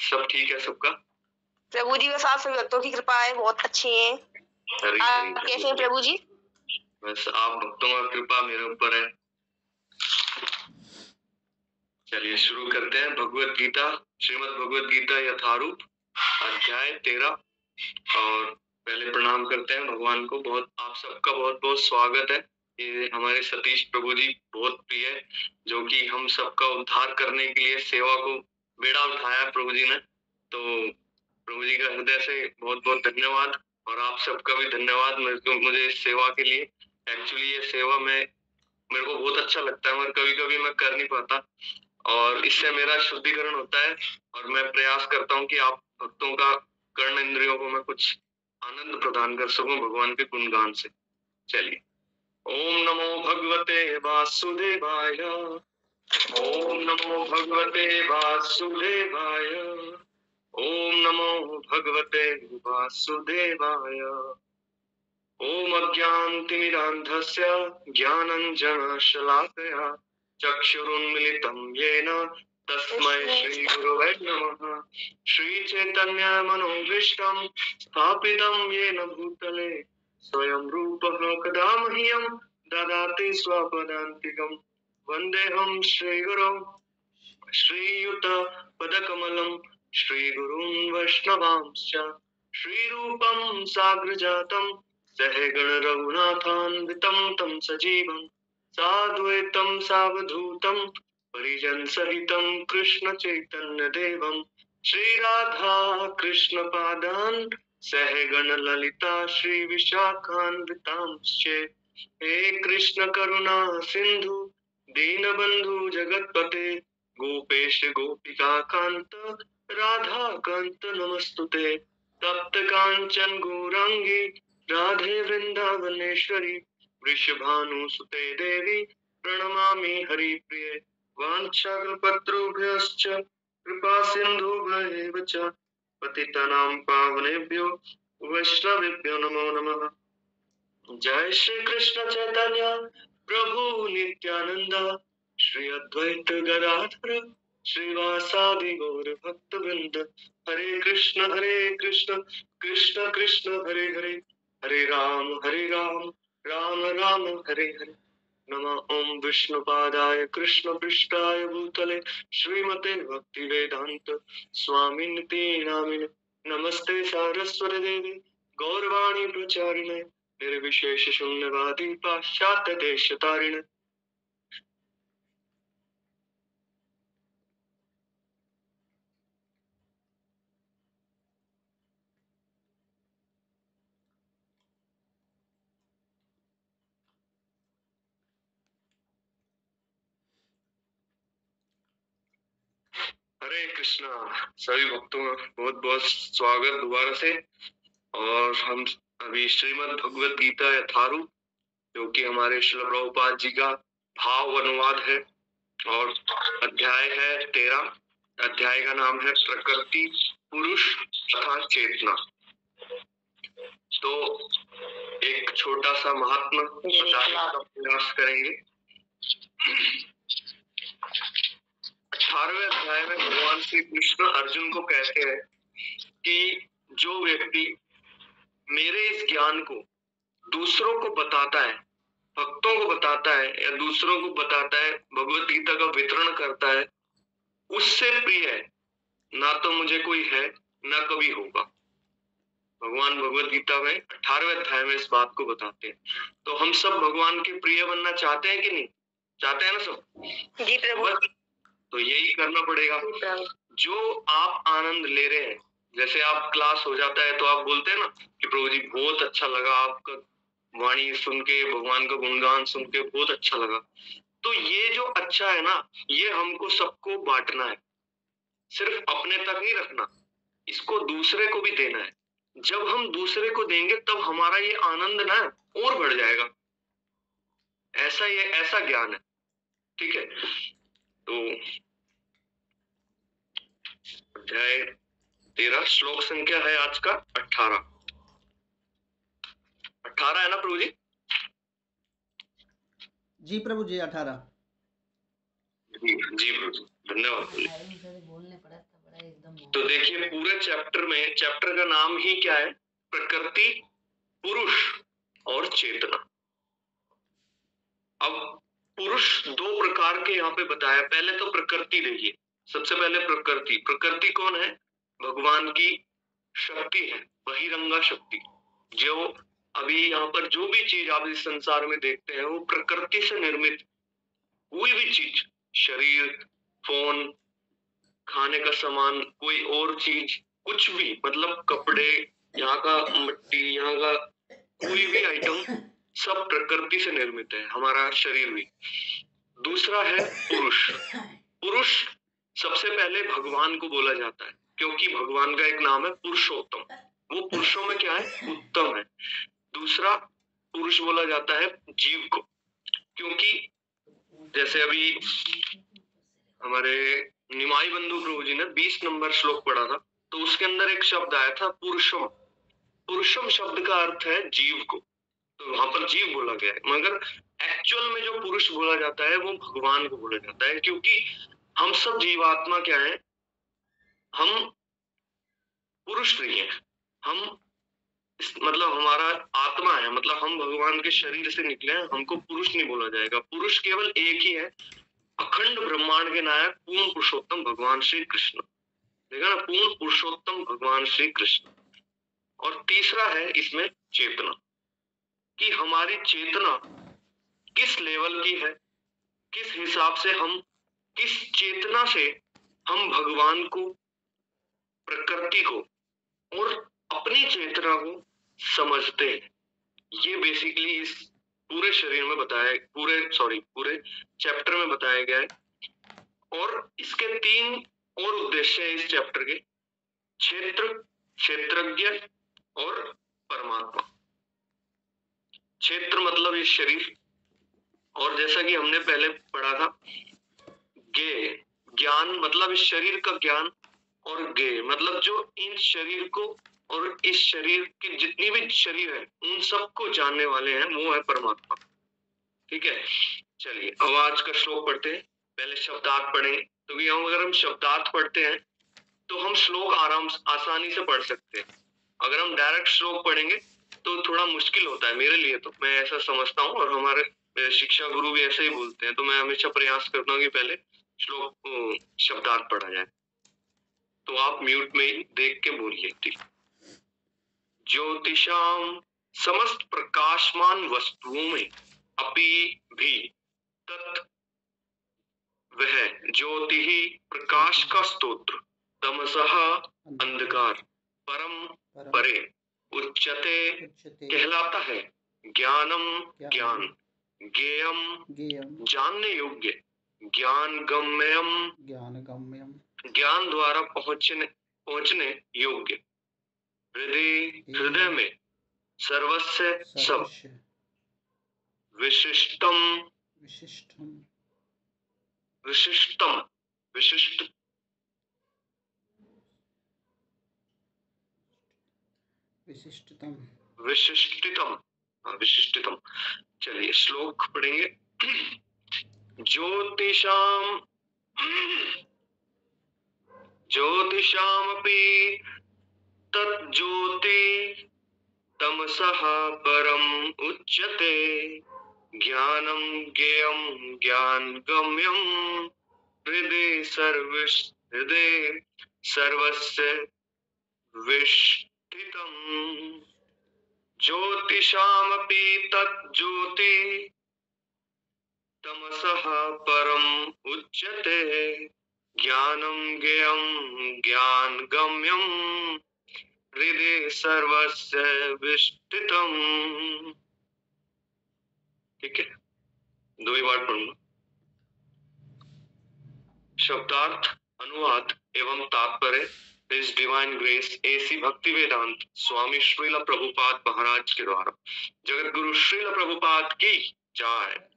सब ठीक है सबका? प्रभु जी बस आप सभी भक्तों की कृपा है, बहुत अच्छे हैं। आप कैसे हैं प्रभु जी? बस आप भक्तों का कृपा मेरे ऊपर है। चलिए शुरू करते हैं। भगवत गीता, श्रीमद् भगवत गीता यथारूप, अध्याय 13। और पहले प्रणाम करते हैं भगवान को। बहुत आप सबका बहुत बहुत स्वागत है। ये हमारे सतीश प्रभु जी बहुत प्रिय है, जो कि हम सबका उद्धार करने के लिए सेवा को बेड़ा उठाया प्रभु जी ने। तो प्रभु जी का हृदय से बहुत बहुत धन्यवाद, और आप सबका भी धन्यवाद मुझे इस सेवा के लिए। एक्चुअली ये सेवा मेरे को बहुत अच्छा लगता है, मगर कभी कभी मैं कर नहीं पाता, और इससे मेरा शुद्धिकरण होता है। और मैं प्रयास करता हूँ कि आप भक्तों का कर्ण इंद्रियों को मैं कुछ आनंद प्रदान कर सकूं भगवान के गुणगान से। चलिए। ओम नमो भगवते वासुदेवाय। ओम नमो भगवते वासुदेवाय। ओम नमो भगवते वासुदेवाय। ओम अज्ञानतिमिरान्धस्य ज्ञानञ्जनशलाकया चक्षुरुन्मिलितं येन तस्मै श्रीगुरवे नमः। श्रीचैतन्यमनोभीष्टं स्थापितं येन भूतले स्वयं रूपः कदा मह्यं ददाति स्वपदान्तिकं। वन्देऽहं श्रीगुरुं श्रीयुतपदकमलं श्रीगुरून् वैष्णवांश्च। श्रीरूपं साग्रजातं सहगण रघुनाथान्वितं तं सजीवं साद्वैतं सावधूतं परिजन सहितं कृष्ण चैतन्य देवं श्रीराधा कृष्ण पादान् सहगण ललिता श्री विशाखान्वितांश्च। हे कृष्ण करुणा सिंधु दीनबंधु जगतपते गोपेश गोपिका कांत राधा कांत नमस्तुते। तप्त कांचन गौरांगी राधे वृंदावनेश्वरी वृषभानुसुते देवी प्रणमामि हरिप्रिये। वाञ्छाकल्पतरुभ्यश्च कृपा सिन्धुभ्येव च पतितानां पावनेभ्यो वैष्णवेभ्यो नमो नमः। जय श्री कृष्ण चैतन्य प्रभु नित्यानंद श्री अद्वैत गदाधर श्रीवासादि गौर भक्त वृंद। हरे कृष्ण कृष्ण कृष्ण हरे हरे, हरे राम राम राम हरे हरे। नमः ओम विष्णुपादाय कृष्ण पृष्ठाय भूतले श्रीमते भक्ति वेदांत स्वामिनिति नामिने। नमस्ते सारस्वती देवी गौरवाणी प्रचारिणे निर्विशेष शून्यवादी पाश्चात्य देश तारिणे। हरे कृष्णा। सभी भक्तों का बहुत बहुत स्वागत दोबारा से। और हम अभी श्रीमद् भगवत गीता यथारूप, जो कि हमारे श्रील प्रभुपाद जी का भाव अनुवाद है, और अध्याय है 13। अध्याय का नाम है प्रकृति पुरुष तथा चेतना। तो एक छोटा सा महात्मा बताने का प्रयास करेंगे। 18वें अध्याय में भगवान श्री कृष्ण अर्जुन को कहते हैं कि जो व्यक्ति मेरे इस ज्ञान को दूसरों को बताता है, भक्तों को बताता है, या दूसरों को बताता है, भगवत गीता का वितरण करता है, उससे प्रिय है ना तो मुझे कोई है ना कभी होगा। भगवान भगवत गीता में 18वें अध्याय में इस बात को बताते हैं। तो हम सब भगवान के प्रिय बनना चाहते हैं कि नहीं? चाहते हैं ना सब? जी प्रभु। तो यही करना पड़ेगा। जो आप आनंद ले रहे हैं, जैसे आप क्लास हो जाता है तो आप बोलते हैं ना कि प्रभु जी बहुत अच्छा लगा, आपका वाणी सुन के, भगवान का गुणगान सुन के बहुत अच्छा लगा। तो ये जो अच्छा है ना, ये हमको सबको बांटना है, सिर्फ अपने तक नहीं रखना, इसको दूसरे को भी देना है। जब हम दूसरे को देंगे तब हमारा ये आनंद ना और बढ़ जाएगा। ऐसा ज्ञान है। ठीक है। तो अध्याय 13, श्लोक संख्या है आज का 18 है ना प्रभु जी? जी प्रभु जी 18। जी प्रभु जी, धन्यवाद। तो देखिए पूरे चैप्टर में, चैप्टर का नाम ही क्या है, प्रकृति, पुरुष और चेतना। अब पुरुष दो प्रकार के यहाँ पे बताया। पहले तो प्रकृति देखिए, सबसे पहले प्रकृति। प्रकृति कौन है? भगवान की शक्ति है, बहिरंगा शक्ति। जो अभी यहाँ पर जो भी चीज आप इस संसार में देखते हैं वो प्रकृति से निर्मित। कोई भी चीज, शरीर, फोन, खाने का सामान, कोई और चीज, कुछ भी, मतलब कपड़े, यहाँ का मिट्टी, यहाँ का कोई भी आइटम, सब प्रकृति से निर्मित है, हमारा शरीर भी। दूसरा है पुरुष। पुरुष सबसे पहले भगवान को बोला जाता है, क्योंकि भगवान का एक नाम है पुरुषोत्तम। वो पुरुषों में क्या है? उत्तम है। दूसरा पुरुष बोला जाता है जीव को, क्योंकि जैसे अभी हमारे निमाई बंधु प्रभु जी ने 20 नंबर श्लोक पढ़ा था, तो उसके अंदर एक शब्द आया था पुरुषम। पुरुषम शब्द का अर्थ है जीव को, तो वहां पर जीव बोला गया है। मगर एक्चुअल में जो पुरुष बोला जाता है वो भगवान को बोला जाता है, क्योंकि हम सब जीवात्मा क्या है, हम पुरुष नहीं है, हम मतलब हमारा आत्मा है, मतलब हम भगवान के शरीर से निकले हैं, हमको पुरुष नहीं बोला जाएगा। पुरुष केवल एक ही है, अखंड ब्रह्मांड के नायक पूर्ण पुरुषोत्तम भगवान श्री कृष्ण। देखा ना, पूर्ण पुरुषोत्तम भगवान श्री कृष्ण। और तीसरा है इसमें चेतना, कि हमारी चेतना किस लेवल की है, किस हिसाब से हम, किस चेतना से हम भगवान को, प्रकृति को और अपनी चेतना को समझते हैं। ये बेसिकली इस पूरे शरीर में बताया, पूरे चैप्टर में बताया गया है। और इसके 3 और उद्देश्य है इस चैप्टर के, क्षेत्र, क्षेत्रज्ञ और परमात्मा। क्षेत्र मतलब ये शरीर, और जैसा कि हमने पहले पढ़ा था, ज्ञान मतलब इस शरीर का ज्ञान, और मतलब जो इन शरीर को और इस शरीर की जितनी भी शरीर है उन सबको जानने वाले हैं, वो है परमात्मा। ठीक है, चलिए अब आज का श्लोक पढ़ते हैं। पहले शब्दार्थ पढ़ेंगे, तो अगर हम शब्दार्थ पढ़ते हैं तो हम श्लोक आसानी से पढ़ सकते हैं। अगर हम डायरेक्ट श्लोक पढ़ेंगे तो थोड़ा मुश्किल होता है मेरे लिए, तो मैं ऐसा समझता हूँ, और हमारे शिक्षा गुरु भी ऐसे ही बोलते हैं। तो मैं हमेशा प्रयास करता हूँ कि पहले श्लोक शब्दार्थ पढ़ा जाए। तो आप म्यूट में ही देख के बोलिए। ठीक, ज्योतिषाम समस्त प्रकाशमान वस्तुओं में अपि भी तत् वह ज्योति ही प्रकाश का स्तोत्र, तमसः अंधकार, परम परे उच्यते कहलाता है। ज्ञानम ज्ञान, ज्ञेयम जानने योग्य, ज्ञान गम्यम ज्ञान द्वारा पहुंचने योग्य, हृदय में सर्वस्य सब, विशिष्ट विशिष्टतम। चलिए श्लोक पढ़ेंगे। ज्योतिषामपि तज्ज्योति तमसः परम उच्यते, ज्ञानम ज्ञेयं ज्ञानगम्यं, हृदय सर्वस्य विष्ठितम्। ज्योतिषामपि तज्ज्योति तमसः परम उच्यते, ज्ञानम ज्ञेयं ज्ञानगम्यं, हृदय सर्वस्य विष्ठितम्। ठीक है, 2 बार पढ़ूंगा। शब्दार्थ, अनुवाद एवं तात्पर्य इस डिवाइन ग्रेस एसी भक्ति वेदांत स्वामी श्रील प्रभुपाद महाराज के द्वारा। जगत गुरु श्रील प्रभुपाद की जय।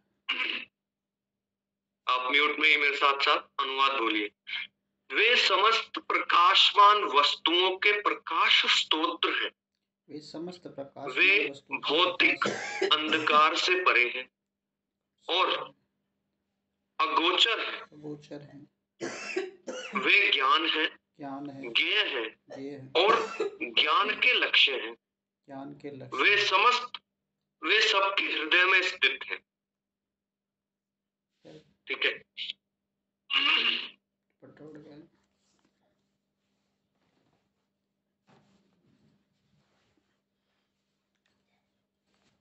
आप म्यूट में ही मेरे साथ साथ अनुवाद बोलिए। वे समस्त प्रकाशमान वस्तुओं के प्रकाश स्तोत्र हैं। वे समस्त प्रकाश, वे भौतिक अंधकार से परे हैं और अगोचर हैं। वे ज्ञान हैं ज्ञान है, ज्ञेय है ये है, और ज्ञान के लक्ष्य हैं। ज्ञान के लक्ष्य, वे सबके हृदय में स्थित है। ठीक है। पटोड़ गए।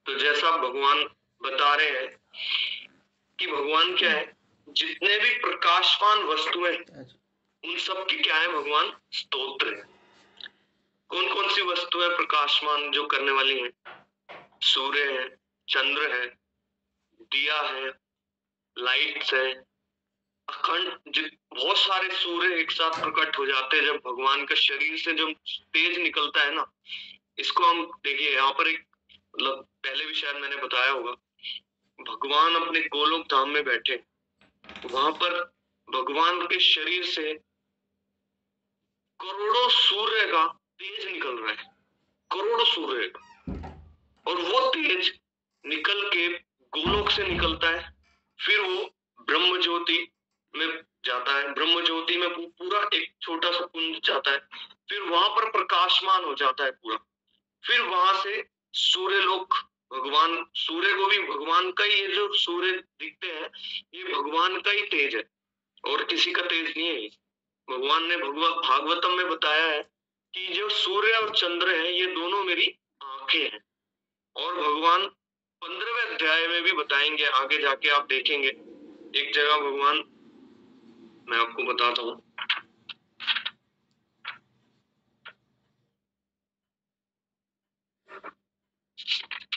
तो जैसा भगवान बता रहे हैं कि भगवान क्या है, जितने भी प्रकाशवान वस्तुएं उन सब की क्या है, भगवान स्तोत्र है। कौन कौन सी वस्तुएं प्रकाशमान जो करने वाली हैं? सूर्य है, चंद्र है, दिया है, लाइट्स है, अखंड बहुत सारे सूर्य एक साथ प्रकट हो जाते हैं जब भगवान का शरीर से जो तेज निकलता है ना। इसको हम देखिए, यहाँ पर एक मतलब पहले भी शायद मैंने बताया होगा, भगवान अपने गोलोक धाम में बैठे, वहां पर भगवान के शरीर से करोड़ों सूर्य का तेज निकल रहा है, करोड़ों सूर्य का, और वो तेज निकल के गोलोक से निकलता है, फिर वो ब्रह्म ज्योति में जाता है, ब्रह्म ज्योति में पूरा एक छोटा सा कुंज जाता है, फिर वहां पर प्रकाशमान हो जाता है पूरा, फिर वहां से सूर्य लोक, भगवान सूर्य को भी भगवान का ही, ये जो सूर्य दिखते हैं ये भगवान का ही तेज है और किसी का तेज नहीं है। भगवान ने भागवतम में बताया है कि जो सूर्य और चंद्र है ये दोनों मेरी आंखें हैं, और भगवान 15वें अध्याय में भी बताएंगे, आगे जाके आप देखेंगे एक जगह भगवान, मैं आपको बताता हूँ,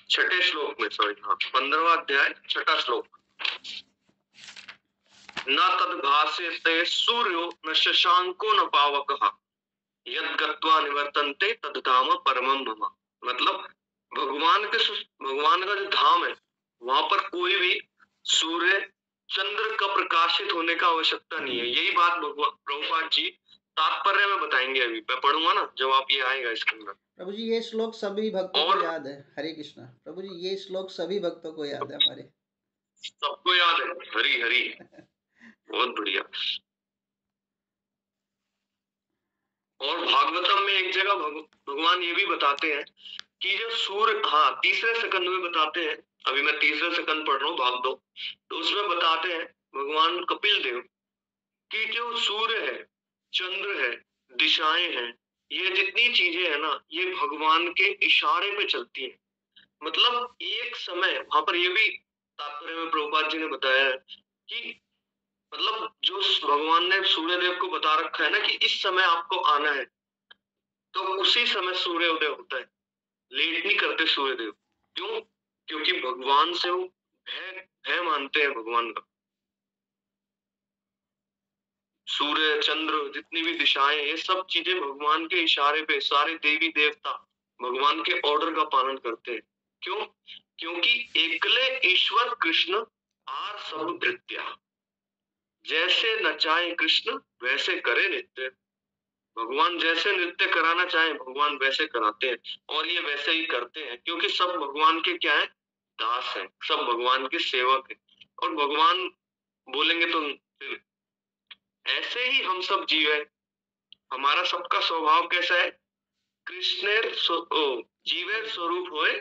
छठे श्लोक में, सॉरी हाँ 15वां अध्याय 6ठा श्लोक, न तद भास्यते सूर्यो न शशांको न पावकः यद गत्वा निवर्तन्ते तद धाम परमं मम। मतलब भगवान का जो धाम है वहां पर कोई भी सूर्य चंद्र का प्रकाशित होने का आवश्यकता नहीं है। यही बात प्रभुपाद जी तात्पर्य में बताएंगे, अभी मैं पढ़ूंगा ना जब आप ये आएगा इसके अंदर। प्रभु जी ये श्लोक सभी भक्तों को याद है। हरे कृष्णा। प्रभु जी ये श्लोक सभी भक्तों को याद है, हमारे सबको याद है। हरी हरी बहुत बढ़िया। और भागवतम में एक जगह भगवान ये भी बताते हैं कि जो सूर्य, हाँ तीसरे सेकंड में बताते हैं, अभी मैं तीसरे सेकंड पढ़ रहा हूँ भाग 2, तो उसमें बताते हैं भगवान कपिल देव कि जो सूर्य है, चंद्र है, दिशाएं हैं, ये जितनी चीजें है ना ये भगवान के इशारे पे चलती है। मतलब एक समय वहां पर ये भी तात्पर्य में प्रभुपाद जी ने बताया है कि मतलब जो भगवान ने सूर्य देव को बता रखा है ना कि इस समय आपको आना है, तो उसी समय सूर्योदय होता है, लेट नहीं करते सूर्य देव। क्यों? क्योंकि भगवान से वो भय मानते हैं भगवान का। सूर्य चंद्र जितनी भी दिशाएं, ये सब चीजें भगवान के इशारे पे, सारे देवी देवता भगवान के ऑर्डर का पालन करते हैं। क्यों? क्योंकि एकले ईश्वर कृष्ण आर सब भृत्या, जैसे नचाए कृष्ण वैसे करे नित्य। भगवान जैसे नृत्य कराना चाहे भगवान वैसे कराते हैं, और ये वैसे ही करते हैं क्योंकि सब भगवान के क्या है, दास हैं, सब भगवान के सेवक हैं। और भगवान बोलेंगे तो फिर ऐसे ही हम सब जीव है। हमारा सबका स्वभाव कैसा है? कृष्णेर जीवेर स्वरूप होए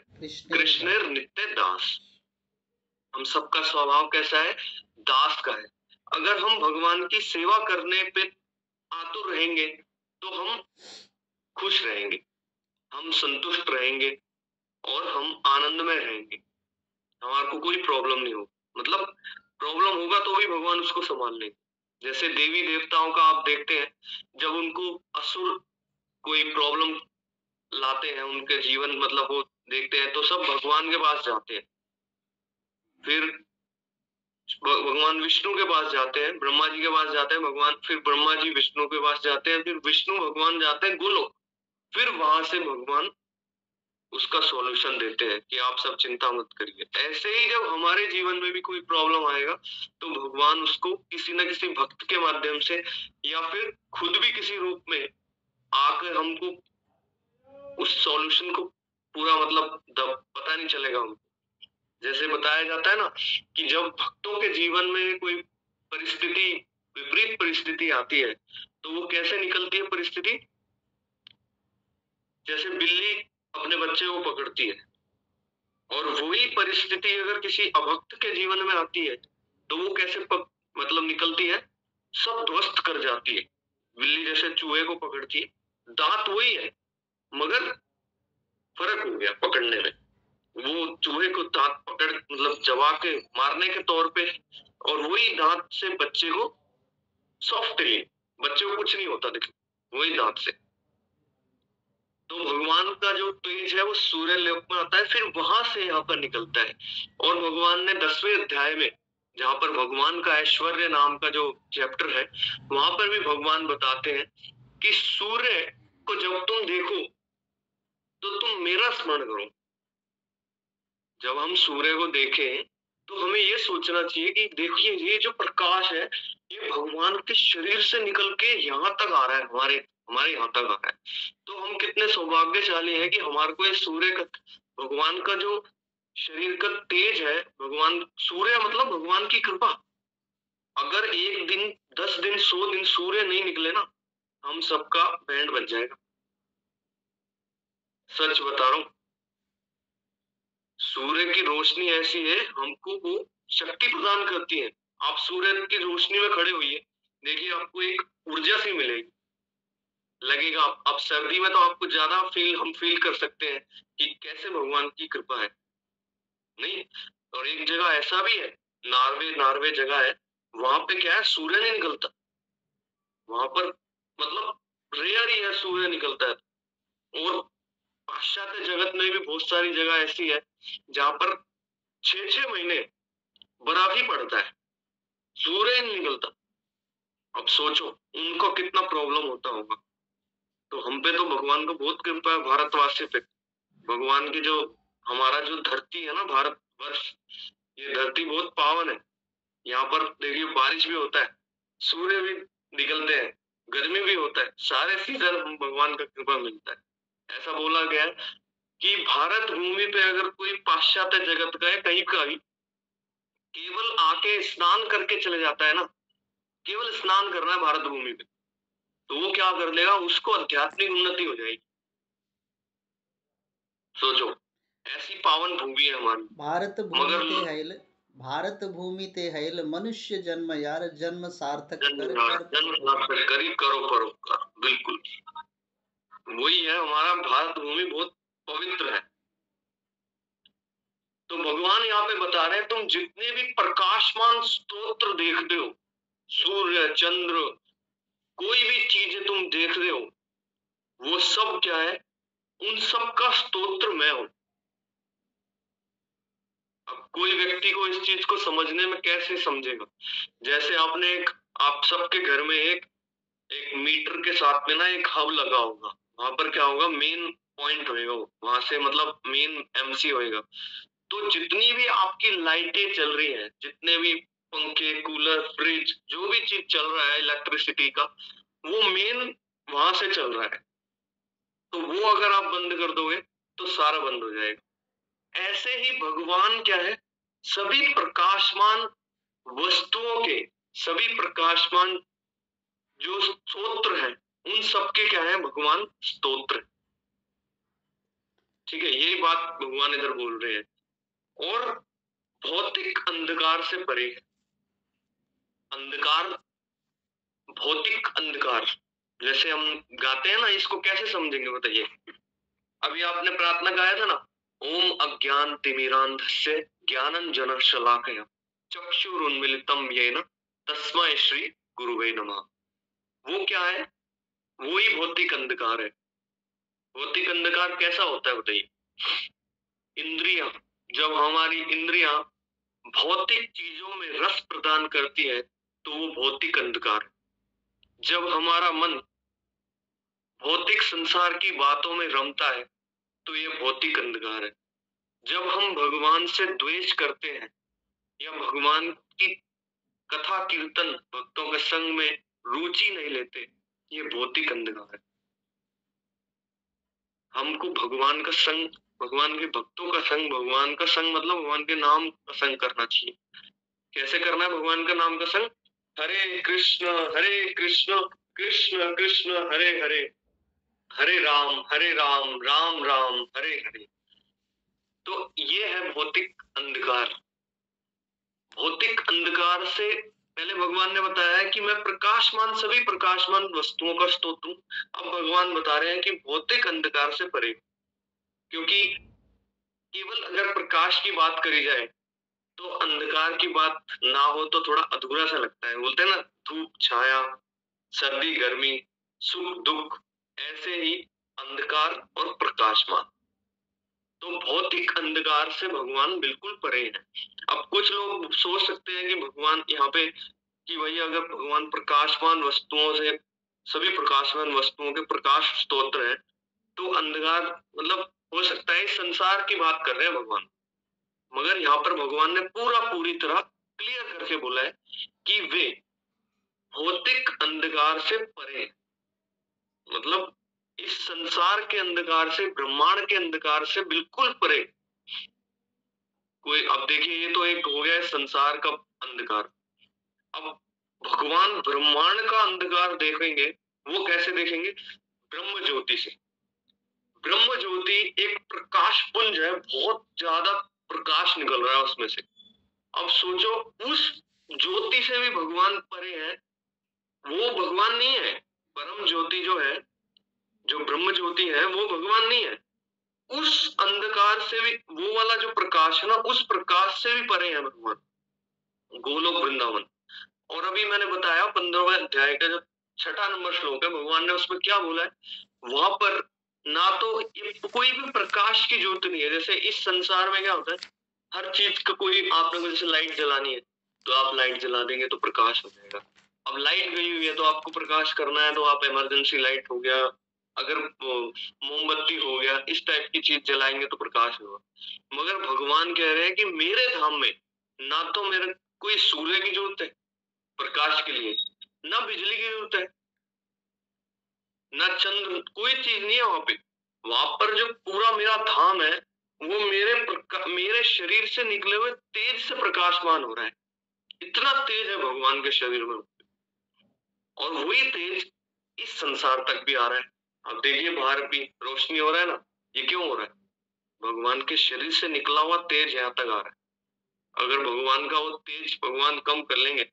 कृष्णेर नित्य दास। हम सबका स्वभाव कैसा है? दास का है। अगर हम भगवान की सेवा करने पे आतुर रहेंगे तो हम खुश रहेंगे, हम संतुष्ट रहेंगे और हम आनंद में रहेंगे। हमारे को कोई प्रॉब्लम नहीं हो, मतलब प्रॉब्लम होगा तो भी भगवान उसको संभाल लेंगे। जैसे देवी देवताओं का आप देखते हैं, जब उनको असुर कोई प्रॉब्लम लाते हैं उनके जीवन, मतलब वो देखते हैं तो सब भगवान के पास जाते हैं, फिर भगवान विष्णु के पास जाते हैं, ब्रह्मा जी के पास जाते हैं भगवान, फिर ब्रह्मा जी विष्णु के पास जाते हैं, फिर विष्णु भगवान जाते हैं गोलोक, फिर वहां से भगवान उसका सॉल्यूशन देते हैं कि आप सब चिंता मत करिए। ऐसे ही जब हमारे जीवन में भी कोई प्रॉब्लम आएगा तो भगवान उसको किसी न किसी भक्त के माध्यम से या फिर खुद भी किसी रूप में आकर हमको उस सॉल्यूशन को पूरा मतलब पता नहीं चलेगा हमको। जैसे बताया जाता है ना कि जब भक्तों के जीवन में कोई परिस्थिति, विपरीत परिस्थिति आती है तो वो कैसे निकलती है परिस्थिति? जैसे बिल्ली अपने बच्चे को पकड़ती है, और वही परिस्थिति अगर किसी अभक्त के जीवन में आती है तो वो कैसे मतलब निकलती है? सब ध्वस्त कर जाती है। बिल्ली जैसे चूहे को पकड़ती है, दांत वही है मगर फर्क हो गया पकड़ने में। वो चूहे को दांत पकड़ मतलब चबा के मारने के तौर पे, और वही दांत से बच्चे को सॉफ्टली, बच्चे को कुछ नहीं होता, देखिए वही दांत से। तो भगवान का जो तेज है वो सूर्य लोक में आता है, फिर वहां से यहाँ पर निकलता है। और भगवान ने 10वें अध्याय में, जहाँ पर भगवान का ऐश्वर्य नाम का जो चैप्टर है, वहां पर भी भगवान बताते हैं कि सूर्य को जब तुम देखो तो तुम मेरा स्मरण करो। जब हम सूर्य को देखें तो हमें ये सोचना चाहिए कि देखिए ये जो प्रकाश है ये भगवान के शरीर से निकल के यहाँ तक आ रहा है, हमारे यहाँ तक आ रहा है। तो हम कितने सौभाग्यशाली हैं कि हमारे को ये सूर्य का, भगवान का जो शरीर का तेज है, भगवान सूर्य मतलब भगवान की कृपा। अगर एक दिन 10 दिन 100 दिन सूर्य नहीं निकले ना, हम सबका बैंड बज जाएगा। सच बता रहा हूं, सूर्य की रोशनी ऐसी है, हमको वो शक्ति प्रदान करती है। आप सूर्य की रोशनी में खड़े होइए, देखिए आपको एक ऊर्जा सी मिलेगी, लगेगा आप सर्दी में तो आपको ज्यादा हम फील कर सकते हैं कि कैसे भगवान की कृपा है, नहीं? और एक जगह ऐसा भी है, नार्वे जगह है, वहां पे क्या है, सूर्य नहीं निकलता वहां पर, मतलब रेयर ही है सूर्य निकलता है। और पाश्चात्य जगत में भी बहुत सारी जगह ऐसी है जहां पर 6-6 महीने बर्फ ही पड़ता है, सूर्य नहीं निकलता। अब सोचो उनको कितना प्रॉब्लम होता होगा। तो हम पे तो भगवान को बहुत कृपा है, भारतवासी पे। भगवान की जो हमारा जो धरती है ना, भारत वर्ष, ये धरती बहुत पावन है। यहाँ पर देखिए बारिश भी होता है, सूर्य भी निकलते हैं, गर्मी भी होता है, सारे सीजन हम भगवान का कृपा मिलता है। ऐसा बोला गया है कि भारत भूमि पे अगर कोई पाश्चात्य जगत का है कहीं का भी केवल आके स्नान करके चले जाता है ना, केवल स्नान करना है भारत भूमि पे, तो वो क्या कर लेगा, उसको आध्यात्मिक उन्नति हो जाएगी। सोचो ऐसी पावन भूमि है हमारी। भारत भूमि ते हैल मनुष्य जन्म यार, जन्म सार्थक करी करो परोपकार। बिल्कुल वही है, हमारा भारत भूमि बहुत पवित्र है। तो भगवान यहाँ पे बता रहे हैं, तुम जितने भी प्रकाशमान स्तोत्र देखते हो, सूर्य चंद्र कोई भी चीजें तुम देख रहे हो, वो सब क्या है, उन सब का स्तोत्र मैं हूं। अब कोई व्यक्ति को इस चीज को समझने में कैसे समझेगा? जैसे आपने आप सबके घर में एक मीटर के साथ में ना एक हब लगा होगा, वहां पर क्या होगा, मेन पॉइंट होएगा, वहां से मतलब मेन एमसी होएगा। तो जितनी भी आपकी लाइटें चल रही हैं, जितने भी पंखे कूलर फ्रिज जो भी चीज चल रहा है इलेक्ट्रिसिटी का, वो मेन वहां से चल रहा है। तो वो अगर आप बंद कर दोगे तो सारा बंद हो जाएगा। ऐसे ही भगवान क्या है, सभी प्रकाशमान वस्तुओं के, सभी प्रकाशमान जो स्तोत्र है, उन सबके क्या है, भगवान स्तोत्र। ठीक है, यही बात भगवान इधर बोल रहे हैं। और भौतिक अंधकार से परे है। अंधकार, भौतिक अंधकार, जैसे हम गाते हैं ना, इसको कैसे समझेंगे बताइए? अभी आपने प्रार्थना गाया था ना, ओम अज्ञान तिमिरांधस्य ज्ञानंजन शलाकया चक्षुरुन्मीलितं येन तस्मै श्री गुरुवे नमः। वो क्या है, वो ही भौतिक अंधकार है। भौतिक अंधकार कैसा होता है बताइए? इंद्रियां, जब हमारी इंद्रियां भौतिक चीजों में रस प्रदान करती है तो वो भौतिक अंधकार है। जब हमारा मन भौतिक संसार की बातों में रमता है तो ये भौतिक अंधकार है। जब हम भगवान से द्वेष करते हैं या भगवान की कथा कीर्तन भक्तों के संग में रुचि नहीं लेते, ये भौतिक अंधकार है। हमको भगवान का संग, भगवान के भक्तों का संग, भगवान का संग मतलब भगवान के नाम का संग करना चाहिए। कैसे करना है भगवान का नाम का संग? हरे कृष्ण कृष्ण कृष्ण हरे हरे, हरे राम राम राम हरे हरे। तो ये है भौतिक अंधकार। भौतिक अंधकार से पहले भगवान ने बताया है कि मैं प्रकाशमान सभी प्रकाशमान वस्तुओं का स्रोत हूं। अब भगवान बता रहे हैं कि भौतिक अंधकार से परे, क्योंकि केवल अगर प्रकाश की बात करी जाए तो अंधकार की बात ना हो तो थोड़ा अधूरा सा लगता है। बोलते हैं ना, धूप छाया, सर्दी गर्मी, सुख दुख, ऐसे ही अंधकार और प्रकाशमान। तो भौतिक अंधकार से भगवान बिल्कुल परे हैं। अब कुछ लोग सोच सकते हैं कि भगवान यहाँ पे, कि भैया अगर भगवान प्रकाशमान वस्तुओं से, सभी प्रकाशमान वस्तुओं के प्रकाश स्तोत्र है, तो अंधकार मतलब हो सकता है इस संसार की बात कर रहे हैं भगवान। मगर यहाँ पर भगवान ने पूरी तरह क्लियर करके बोला है कि वे भौतिक अंधकार से परे, मतलब इस संसार के अंधकार से, ब्रह्मांड के अंधकार से बिल्कुल परे। कोई, अब देखिए ये तो एक हो गया संसार का अंधकार। अब भगवान ब्रह्मांड का अंधकार देखेंगे, वो कैसे देखेंगे? ब्रह्म ज्योति से। ब्रह्म ज्योति एक प्रकाश पुंज है, बहुत ज्यादा प्रकाश निकल रहा है उसमें से। अब सोचो, उस ज्योति से भी भगवान परे है। वो भगवान नहीं है। परम ज्योति जो है, जो ब्रह्म ज्योति है, वो भगवान नहीं है। उस अंधकार से भी, वो वाला जो प्रकाश है ना, उस प्रकाश से भी परे है भगवान, गोलोक वृंदावन। और अभी मैंने बताया 15वें अध्याय का जो 6वां नंबर श्लोक है, भगवान ने उसमें क्या बोला है, वहां पर ना तो कोई भी प्रकाश की जरूरत नहीं है। जैसे इस संसार में क्या होता है, हर चीज का कोई, आपने को जैसे लाइट जलानी है तो आप लाइट जला देंगे तो प्रकाश हो जाएगा। अब लाइट गई हुई है तो आपको प्रकाश करना है तो आप इमरजेंसी लाइट हो गया, अगर मोमबत्ती हो गया, इस टाइप की चीज जलाएंगे तो प्रकाश होगा। मगर भगवान कह रहे हैं कि मेरे धाम में ना तो मेरे कोई सूर्य की जरूरत है प्रकाश के लिए, ना बिजली की जरूरत है, ना चंद्र, कोई चीज नहीं है वहां पे। वहां पर जो पूरा मेरा धाम है वो मेरे शरीर से निकले हुए तेज से प्रकाशमान हो रहा है। इतना तेज है भगवान के शरीर में, और वही तेज इस संसार तक भी आ रहा है। अब देखिए बाहर भी रोशनी हो रहा है ना, ये क्यों हो रहा है? भगवान के शरीर से निकला हुआ तेज यहाँ तक आ रहा है। अगर भगवान का वो तेज भगवान कम कर लेंगे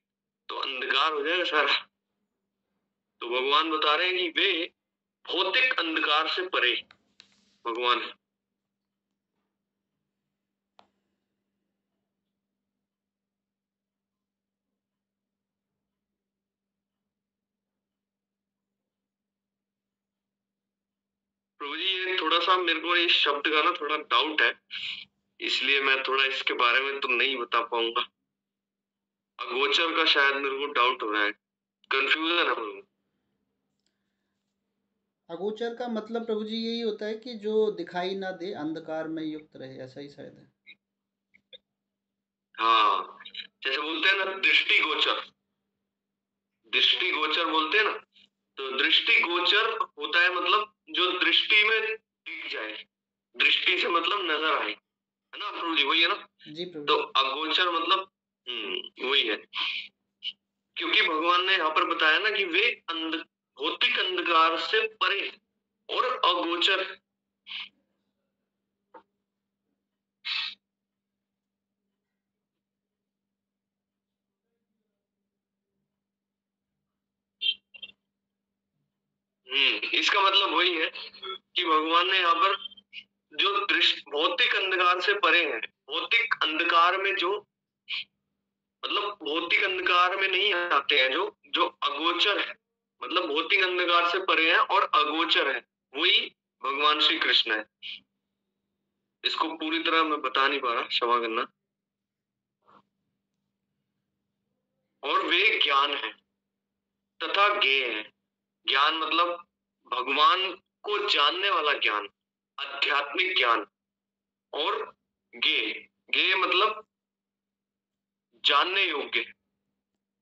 तो अंधकार हो जाएगा सारा। तो भगवान बता रहे हैं कि वे भौतिक अंधकार से परे भगवान है। प्रभु जी, ये थोड़ा सा मेरे को इस शब्द का ना थोड़ा डाउट है, इसलिए मैं थोड़ा इसके बारे में तो नहीं बता पाऊंगा। अगोचर का शायद मेरे को डाउट हो रहा है, कंफ्यूजन है मेरे को। अगोचर का मतलब प्रभु जी यही होता है कि जो दिखाई ना दे, अंधकार में युक्त रहे, ऐसा ही शायद है। हाँ, जैसे बोलते हैं ना दृष्टिगोचर, दृष्टिगोचर बोलते हैं ना, तो दृष्टिगोचर होता है मतलब जो दृष्टि में दिख जाए, दृष्टि से मतलब नजर आए, है ना प्रभु जी, वही है ना? जी प्रभु। तो अगोचर मतलब वही है। क्योंकि भगवान ने यहाँ पर बताया ना कि वे भौतिक अंधकार से परे और अगोचर। इसका मतलब वही है कि भगवान ने यहाँ पर जो भौतिक अंधकार से परे है, भौतिक अंधकार में जो, मतलब भौतिक अंधकार में नहीं आते हैं, जो जो अगोचर है, मतलब भौतिक अंधकार से परे है और अगोचर है, वही भगवान श्री कृष्ण है। इसको पूरी तरह मैं बता नहीं पा रहा, क्षमा करना। और वे ज्ञान है तथा ज्ञेय है। ज्ञान मतलब भगवान को जानने वाला ज्ञान, आध्यात्मिक ज्ञान। और ज्ञेय, ज्ञेय मतलब जानने योग्य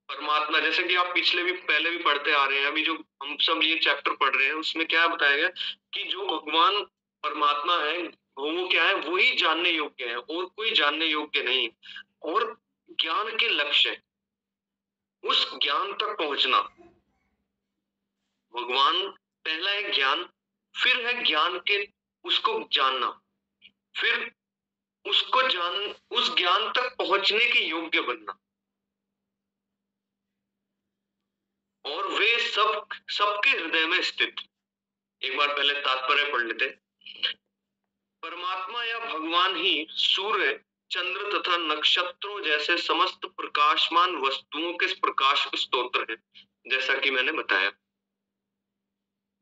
परमात्मा। जैसे कि आप पिछले भी पहले भी पढ़ते आ रहे हैं, अभी जो हम सब ये चैप्टर पढ़ रहे हैं उसमें क्या बताया गया कि जो भगवान परमात्मा है वो क्या है, वही जानने योग्य है और कोई जानने योग्य नहीं। और ज्ञान के लक्ष्य, उस ज्ञान तक पहुंचना, भगवान, पहला है ज्ञान, फिर है ज्ञान के उसको जानना, फिर उसको उस ज्ञान तक पहुंचने के योग्य बनना, और वे सबके हृदय में स्थित। एक बार पहले तात्पर्य पढ़ लेते। परमात्मा या भगवान ही सूर्य, चंद्र तथा नक्षत्रों जैसे समस्त प्रकाशमान वस्तुओं के प्रकाश स्तोत्र है, जैसा कि मैंने बताया।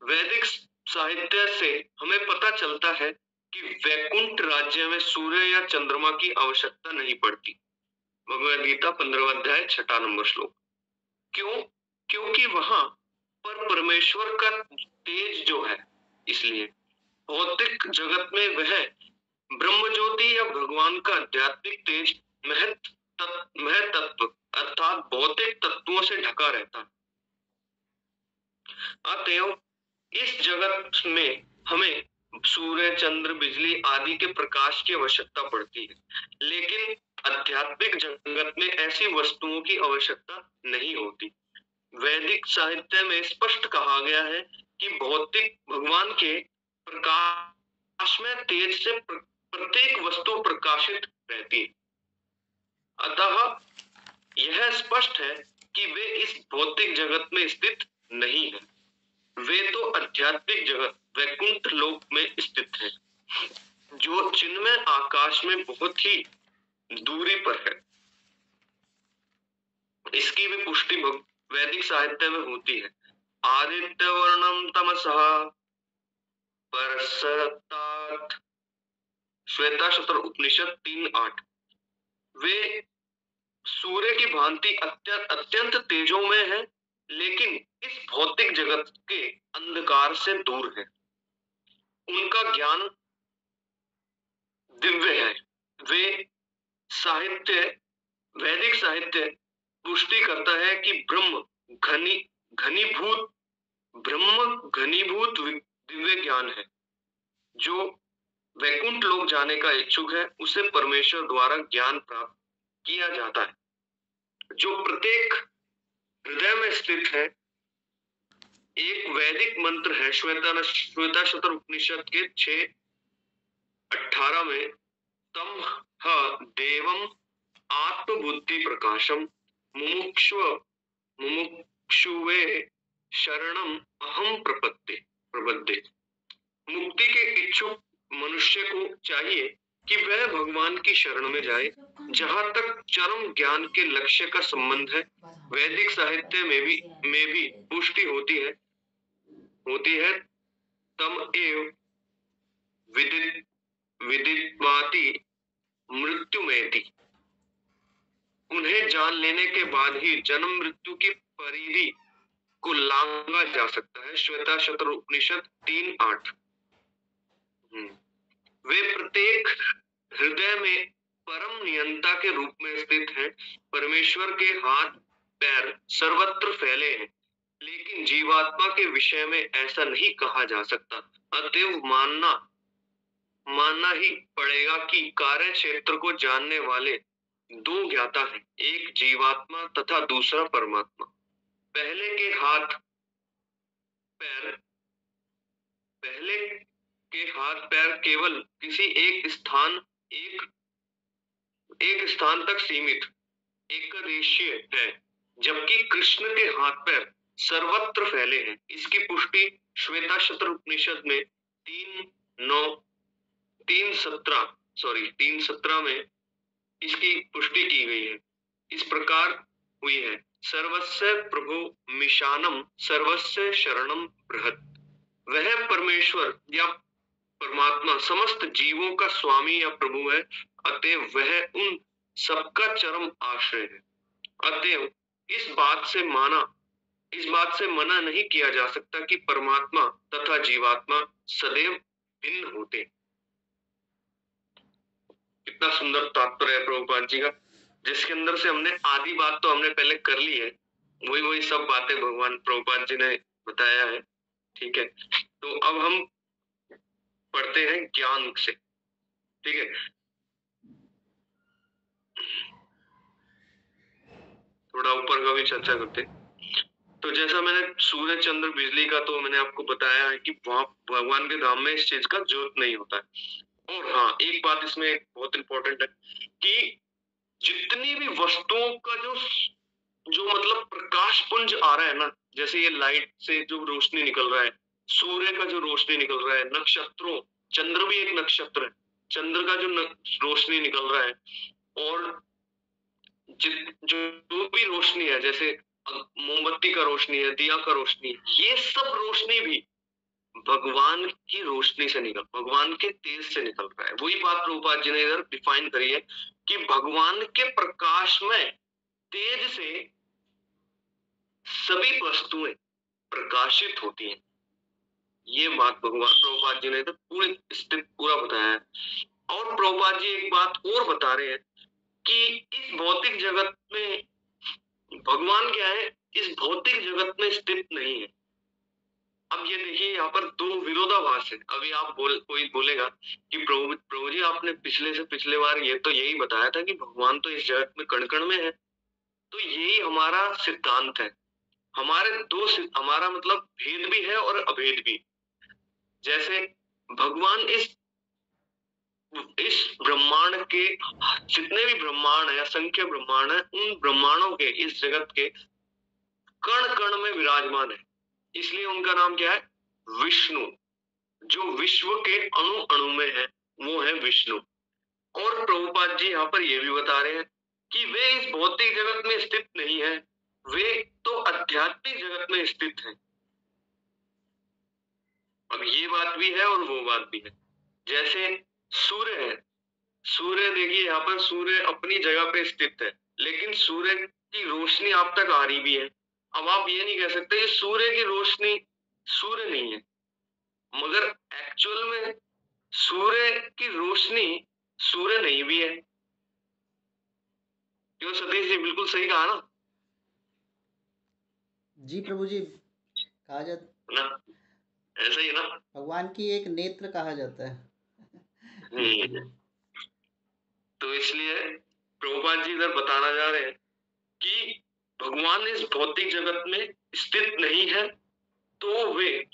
वैदिक साहित्य से हमें पता चलता है कि वैकुंठ राज्य में सूर्य या चंद्रमा की आवश्यकता नहीं पड़ती। भगवद गीता 15वां अध्याय 6 नंबर श्लोक। क्यों? क्योंकि वहां पर परमेश्वर का तेज जो है, इसलिए भौतिक जगत में वह ब्रह्म ज्योति या भगवान का आध्यात्मिक तेज महतत्व अर्थात भौतिक तत्वों से ढका रहता। अतएव इस जगत में हमें सूर्य, चंद्र, बिजली आदि के प्रकाश की आवश्यकता पड़ती है, लेकिन आध्यात्मिक जगत में ऐसी वस्तुओं की आवश्यकता नहीं होती। वैदिक साहित्य में स्पष्ट कहा गया है कि भौतिक भगवान के प्रकाश में तेज से प्रत्येक वस्तु प्रकाशित रहती है। अतः यह स्पष्ट है कि वे इस भौतिक जगत में स्थित नहीं है, वे तो आध्यात्मिक जगत वैकुंठ लोक में स्थित है, जो चिन्मय आकाश में बहुत ही दूरी पर है। इसकी भी पुष्टि वैदिक साहित्य में होती है। आदित्य वर्णम तमसः परसतात्, श्वेताशतर उपनिषद 3:8। वे सूर्य की भांति अत्यंत तेजों में है, लेकिन इस भौतिक जगत के अंधकार से दूर है। उनका ज्ञान दिव्य है। वे साहित्य, वैदिक साहित्य पुष्टि करता है कि ब्रह्म घनीभूत दिव्य ज्ञान है। जो वैकुंठ लोक जाने का इच्छुक है, उसे परमेश्वर द्वारा ज्ञान प्राप्त किया जाता है, जो प्रत्येक हृदय में स्थित है। एक वैदिक मंत्र है श्वेताशतर उपनिषद के 6:18 में, तम ह देवम आत्मबुद्धि प्रकाशम मुमुक्षुवे शरणम अहम प्रपद्ये। मुक्ति के इच्छुक मनुष्य को चाहिए कि वह भगवान की शरण में जाए। जहां तक चरम ज्ञान के लक्ष्य का संबंध है, वैदिक साहित्य में भी पुष्टि होती है तम एव विदित्वाति मृत्युमेति। उन्हें जान लेने के बाद ही जन्म मृत्यु की परिधि को लांघा जा सकता है। श्वेताशतर उपनिषद 3:8। वे प्रत्येक हृदय में परम नियंता के रूप में स्थित हैं। परमेश्वर के हाथ पैर सर्वत्र फैले हैं, लेकिन जीवात्मा के विषय में ऐसा नहीं कहा जा सकता। अतएव मानना ही पड़ेगा कि कार्य क्षेत्र को जानने वाले दो ज्ञाता हैं, एक जीवात्मा तथा दूसरा परमात्मा। पहले के हाथ पैर केवल किसी एक स्थान तक सीमित एकदेशीय है, जबकि कृष्ण के हाथ पैर सर्वत्र फैले हैं। इसकी पुष्टि श्वेताशतर उपनिषद में 3:17 में इसकी पुष्टि की गई है। इस प्रकार हुई है, सर्वस्य प्रभु मिशानम सर्वस्य शरणम बृहत्। वह परमेश्वर या परमात्मा समस्त जीवों का स्वामी या प्रभु है, अतएव वह उन सबका चरम आश्रय है। अतएव इस बात से मना नहीं किया जा सकता कि परमात्मा तथा जीवात्मा सदैव भिन्न होते। कितना सुंदर तात्पर्य है प्रभुपाद जी का, जिसके अंदर से हमने आधी बात तो हमने पहले कर ली है, वही सब बातें भगवान प्रभुपाद जी ने बताया है। ठीक है, तो अब हम पढ़ते हैं ज्ञान से। ठीक है, थोड़ा ऊपर का भी चर्चा करते हैं। तो जैसा मैंने सूरज चंद्र बिजली का तो मैंने आपको बताया है कि वहां भगवान के धाम में इस चीज का जरूरत नहीं होता है। और हाँ, एक बात इसमें बहुत इंपॉर्टेंट है कि जितनी भी वस्तुओं का जो जो मतलब प्रकाश पुंज आ रहा है ना, जैसे ये लाइट से जो रोशनी निकल रहा है, सूर्य का जो रोशनी निकल रहा है, नक्षत्रों, चंद्र भी एक नक्षत्र है, चंद्र का जो रोशनी निकल रहा है, और जो भी रोशनी है, जैसे मोमबत्ती का रोशनी है, दिया का रोशनी है, ये सब रोशनी भी भगवान की रोशनी से भगवान के तेज से निकल रहा है। वही बात प्रभुपाद जी ने इधर डिफाइन करी है कि भगवान के प्रकाश में तेज से सभी वस्तुएं प्रकाशित होती हैं। ये बात भगवान प्रभुपाद जी ने इधर पूरी स्थिति पूरा बताया है। और प्रभुपाद जी एक बात और बता रहे हैं कि इस भौतिक जगत में भगवान क्या है, इस भौतिक जगत में स्थित नहीं है। अब ये देखिए, यहाँ पर दो विरोधाभास है। अभी आप कोई बोलेगा कि प्रभु जी आपने पिछले से पिछले बार ये तो यही बताया था कि भगवान तो इस जगत में कण कण में है। तो यही हमारा सिद्धांत है। हमारा मतलब भेद भी है और अभेद भी। जैसे भगवान इस ब्रह्मांड के जितने भी ब्रह्मांड है, असंख्य ब्रह्मांड है, उन ब्रह्मांडों के, इस जगत के कण कण में विराजमान है। इसलिए उनका नाम क्या है? विष्णु। जो विश्व के अणु अणु में है वो है विष्णु। और प्रभुपाद जी यहाँ पर ये भी बता रहे हैं कि वे इस भौतिक जगत में स्थित नहीं है, वे तो आध्यात्मिक जगत में स्थित है। अब ये बात भी है और वो बात भी है। जैसे सूर्य है, सूर्य देखिए यहाँ पर सूर्य अपनी जगह पे स्थित है, लेकिन सूर्य की रोशनी आप तक आ रही भी है। अब आप ये नहीं कह सकते सूर्य की रोशनी सूर्य नहीं है, मगर एक्चुअल में सूर्य की रोशनी सूर्य नहीं भी है। क्यों सतीश जी, बिल्कुल सही कहा ना? जी प्रभु जी, कहा जाता ना, ऐसा ही ना, भगवान की एक नेत्र कहा जाता है। तो इसलिए प्रभुपाद जी इधर बताना जा रहे हैं कि भगवान इस भौतिक जगत में स्थित नहीं है, तो वे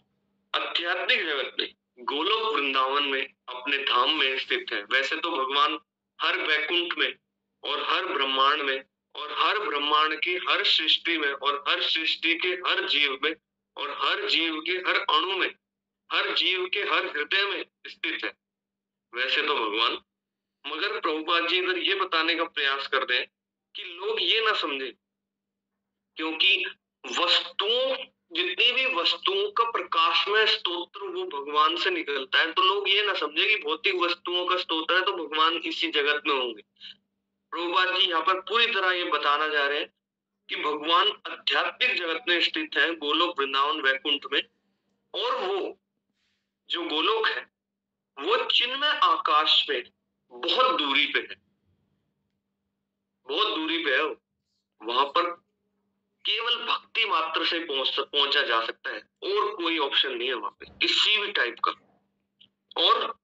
आध्यात्मिक जगत में गोलोक वृंदावन में अपने धाम में स्थित है। वैसे तो भगवान हर वैकुंठ में और हर ब्रह्मांड में और हर ब्रह्मांड की हर सृष्टि में और हर सृष्टि के हर जीव में और हर जीव के हर अणु में, हर जीव के हर हृदय में स्थित है, वैसे तो भगवान। मगर प्रभुपाद जी इधर ये बताने का प्रयास कर रहे हैं कि लोग ये ना समझे, क्योंकि वस्तुओं, जितनी भी वस्तुओं का प्रकाश में स्तोत्र वो भगवान से निकलता है, तो लोग ये ना समझे कि भौतिक वस्तुओं का स्तोत्र है तो भगवान इसी जगत में होंगे। प्रभुपाद जी यहाँ पर पूरी तरह ये बताना जा रहे हैं कि भगवान आध्यात्मिक जगत में स्थित है, गोलोक वृंदावन वैकुंठ में। और वो जो गोलोक है वो चिन्मय आकाश में बहुत दूरी पे है, बहुत दूरी पे है। वहां पर केवल भक्ति मात्र से पहुंचा जा सकता है, और कोई ऑप्शन नहीं है वहां पे किसी भी टाइप का। और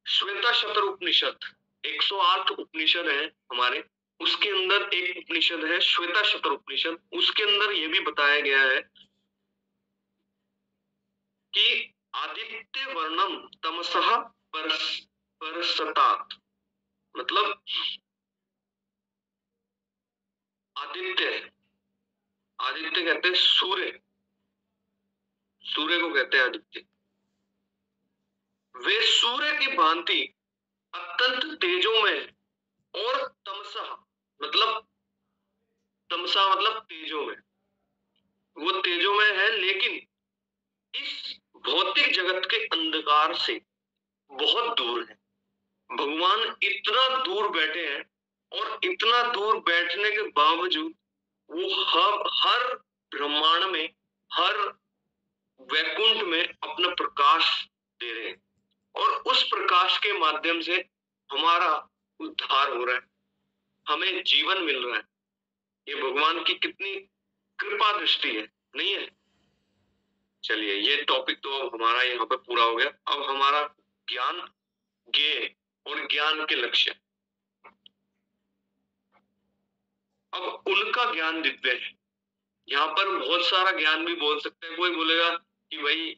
श्वेता शतर उपनिषद, 108 उपनिषद है हमारे, उसके अंदर एक उपनिषद है श्वेता शतर उपनिषद। उसके अंदर ये भी बताया गया है कि आदित्य वर्णम तमसः परसतात, मतलब आदित्य, आदित्य कहते हैं सूर्य, सूर्य को कहते हैं आदित्य। वे सूर्य की भांति अत्यंत तेजोमय और तमसा मतलब तेजोमय, वो तेजोमय है, लेकिन इस भौतिक जगत के अंधकार से बहुत दूर है। भगवान इतना दूर बैठे हैं, और इतना दूर बैठने के बावजूद वो हर ब्रह्मांड में, हर वैकुंठ में अपना प्रकाश दे रहे हैं, और उस प्रकाश के माध्यम से हमारा उद्धार हो रहा है, हमें जीवन मिल रहा है। ये भगवान की कितनी कृपा दृष्टि है, नहीं है? चलिए, ये टॉपिक तो अब हमारा यहाँ पर पूरा हो गया। अब हमारा ज्ञान ज्ञेय और ज्ञान के लक्ष्य। अब उनका ज्ञान दिव्य है, यहाँ पर बहुत सारा ज्ञान भी बोल सकते हैं। कोई बोलेगा कि भाई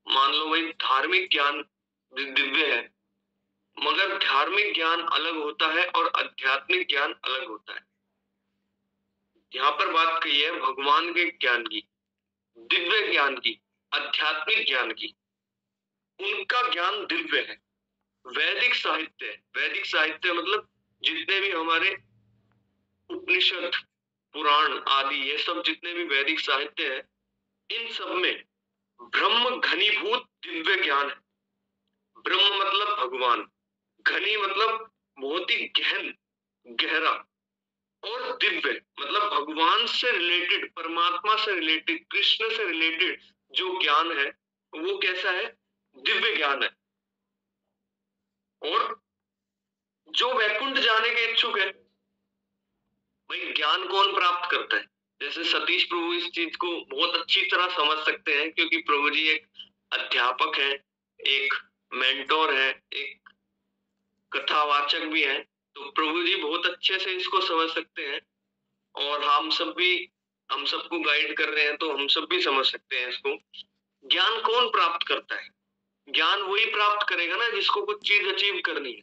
मान लो भाई धार्मिक ज्ञान दिव्य है, मगर धार्मिक ज्ञान अलग होता है और आध्यात्मिक ज्ञान अलग होता है। यहाँ पर बात कही है भगवान के ज्ञान की, दिव्य ज्ञान की, आध्यात्मिक ज्ञान की। उनका ज्ञान दिव्य है। वैदिक साहित्य, वैदिक साहित्य मतलब जितने भी हमारे उपनिषद, पुराण आदि, ये सब जितने भी वैदिक साहित्य है, इन सब में ब्रह्म घनीभूत दिव्य ज्ञान है। ब्रह्म मतलब भगवान, घनी मतलब बहुत ही गहन, गहरा, और दिव्य मतलब भगवान से रिलेटेड, परमात्मा से रिलेटेड, कृष्ण से रिलेटेड जो ज्ञान है वो कैसा है? दिव्य ज्ञान है। और जो वैकुंठ जाने के इच्छुक है, भाई ज्ञान कौन प्राप्त करता है? जैसे सतीश प्रभु इस चीज को बहुत अच्छी तरह समझ सकते हैं, क्योंकि प्रभु जी एक अध्यापक है, एक मेंटोर है, एक कथावाचक भी है। तो प्रभु जी बहुत अच्छे से इसको समझ सकते हैं, और हम सबको गाइड कर रहे हैं, तो हम सब भी समझ सकते हैं इसको। ज्ञान कौन प्राप्त करता है? ज्ञान वही प्राप्त करेगा ना जिसको कुछ चीज अचीव करनी है।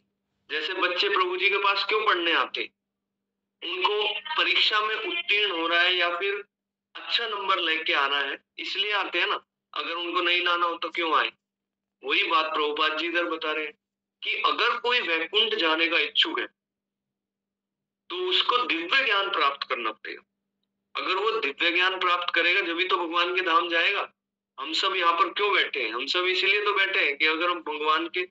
जैसे बच्चे प्रभु जी के पास क्यों पढ़ने आते? उनको परीक्षा में उत्तीर्ण हो रहा है या फिर अच्छा नंबर लेके आना है, इसलिए आते हैं ना। अगर उनको नहीं लाना हो तो क्यों आए? वही बात प्रभुपाद जी इधर बता रहे हैं कि अगर कोई वैकुंठ जाने का इच्छुक है तो उसको दिव्य ज्ञान प्राप्त करना पड़ेगा। अगर वो दिव्य ज्ञान प्राप्त करेगा जब तो भगवान के धाम जाएगा। हम सब यहाँ पर क्यों बैठे हैं? हम सब इसीलिए तो बैठे हैं कि अगर हम भगवान के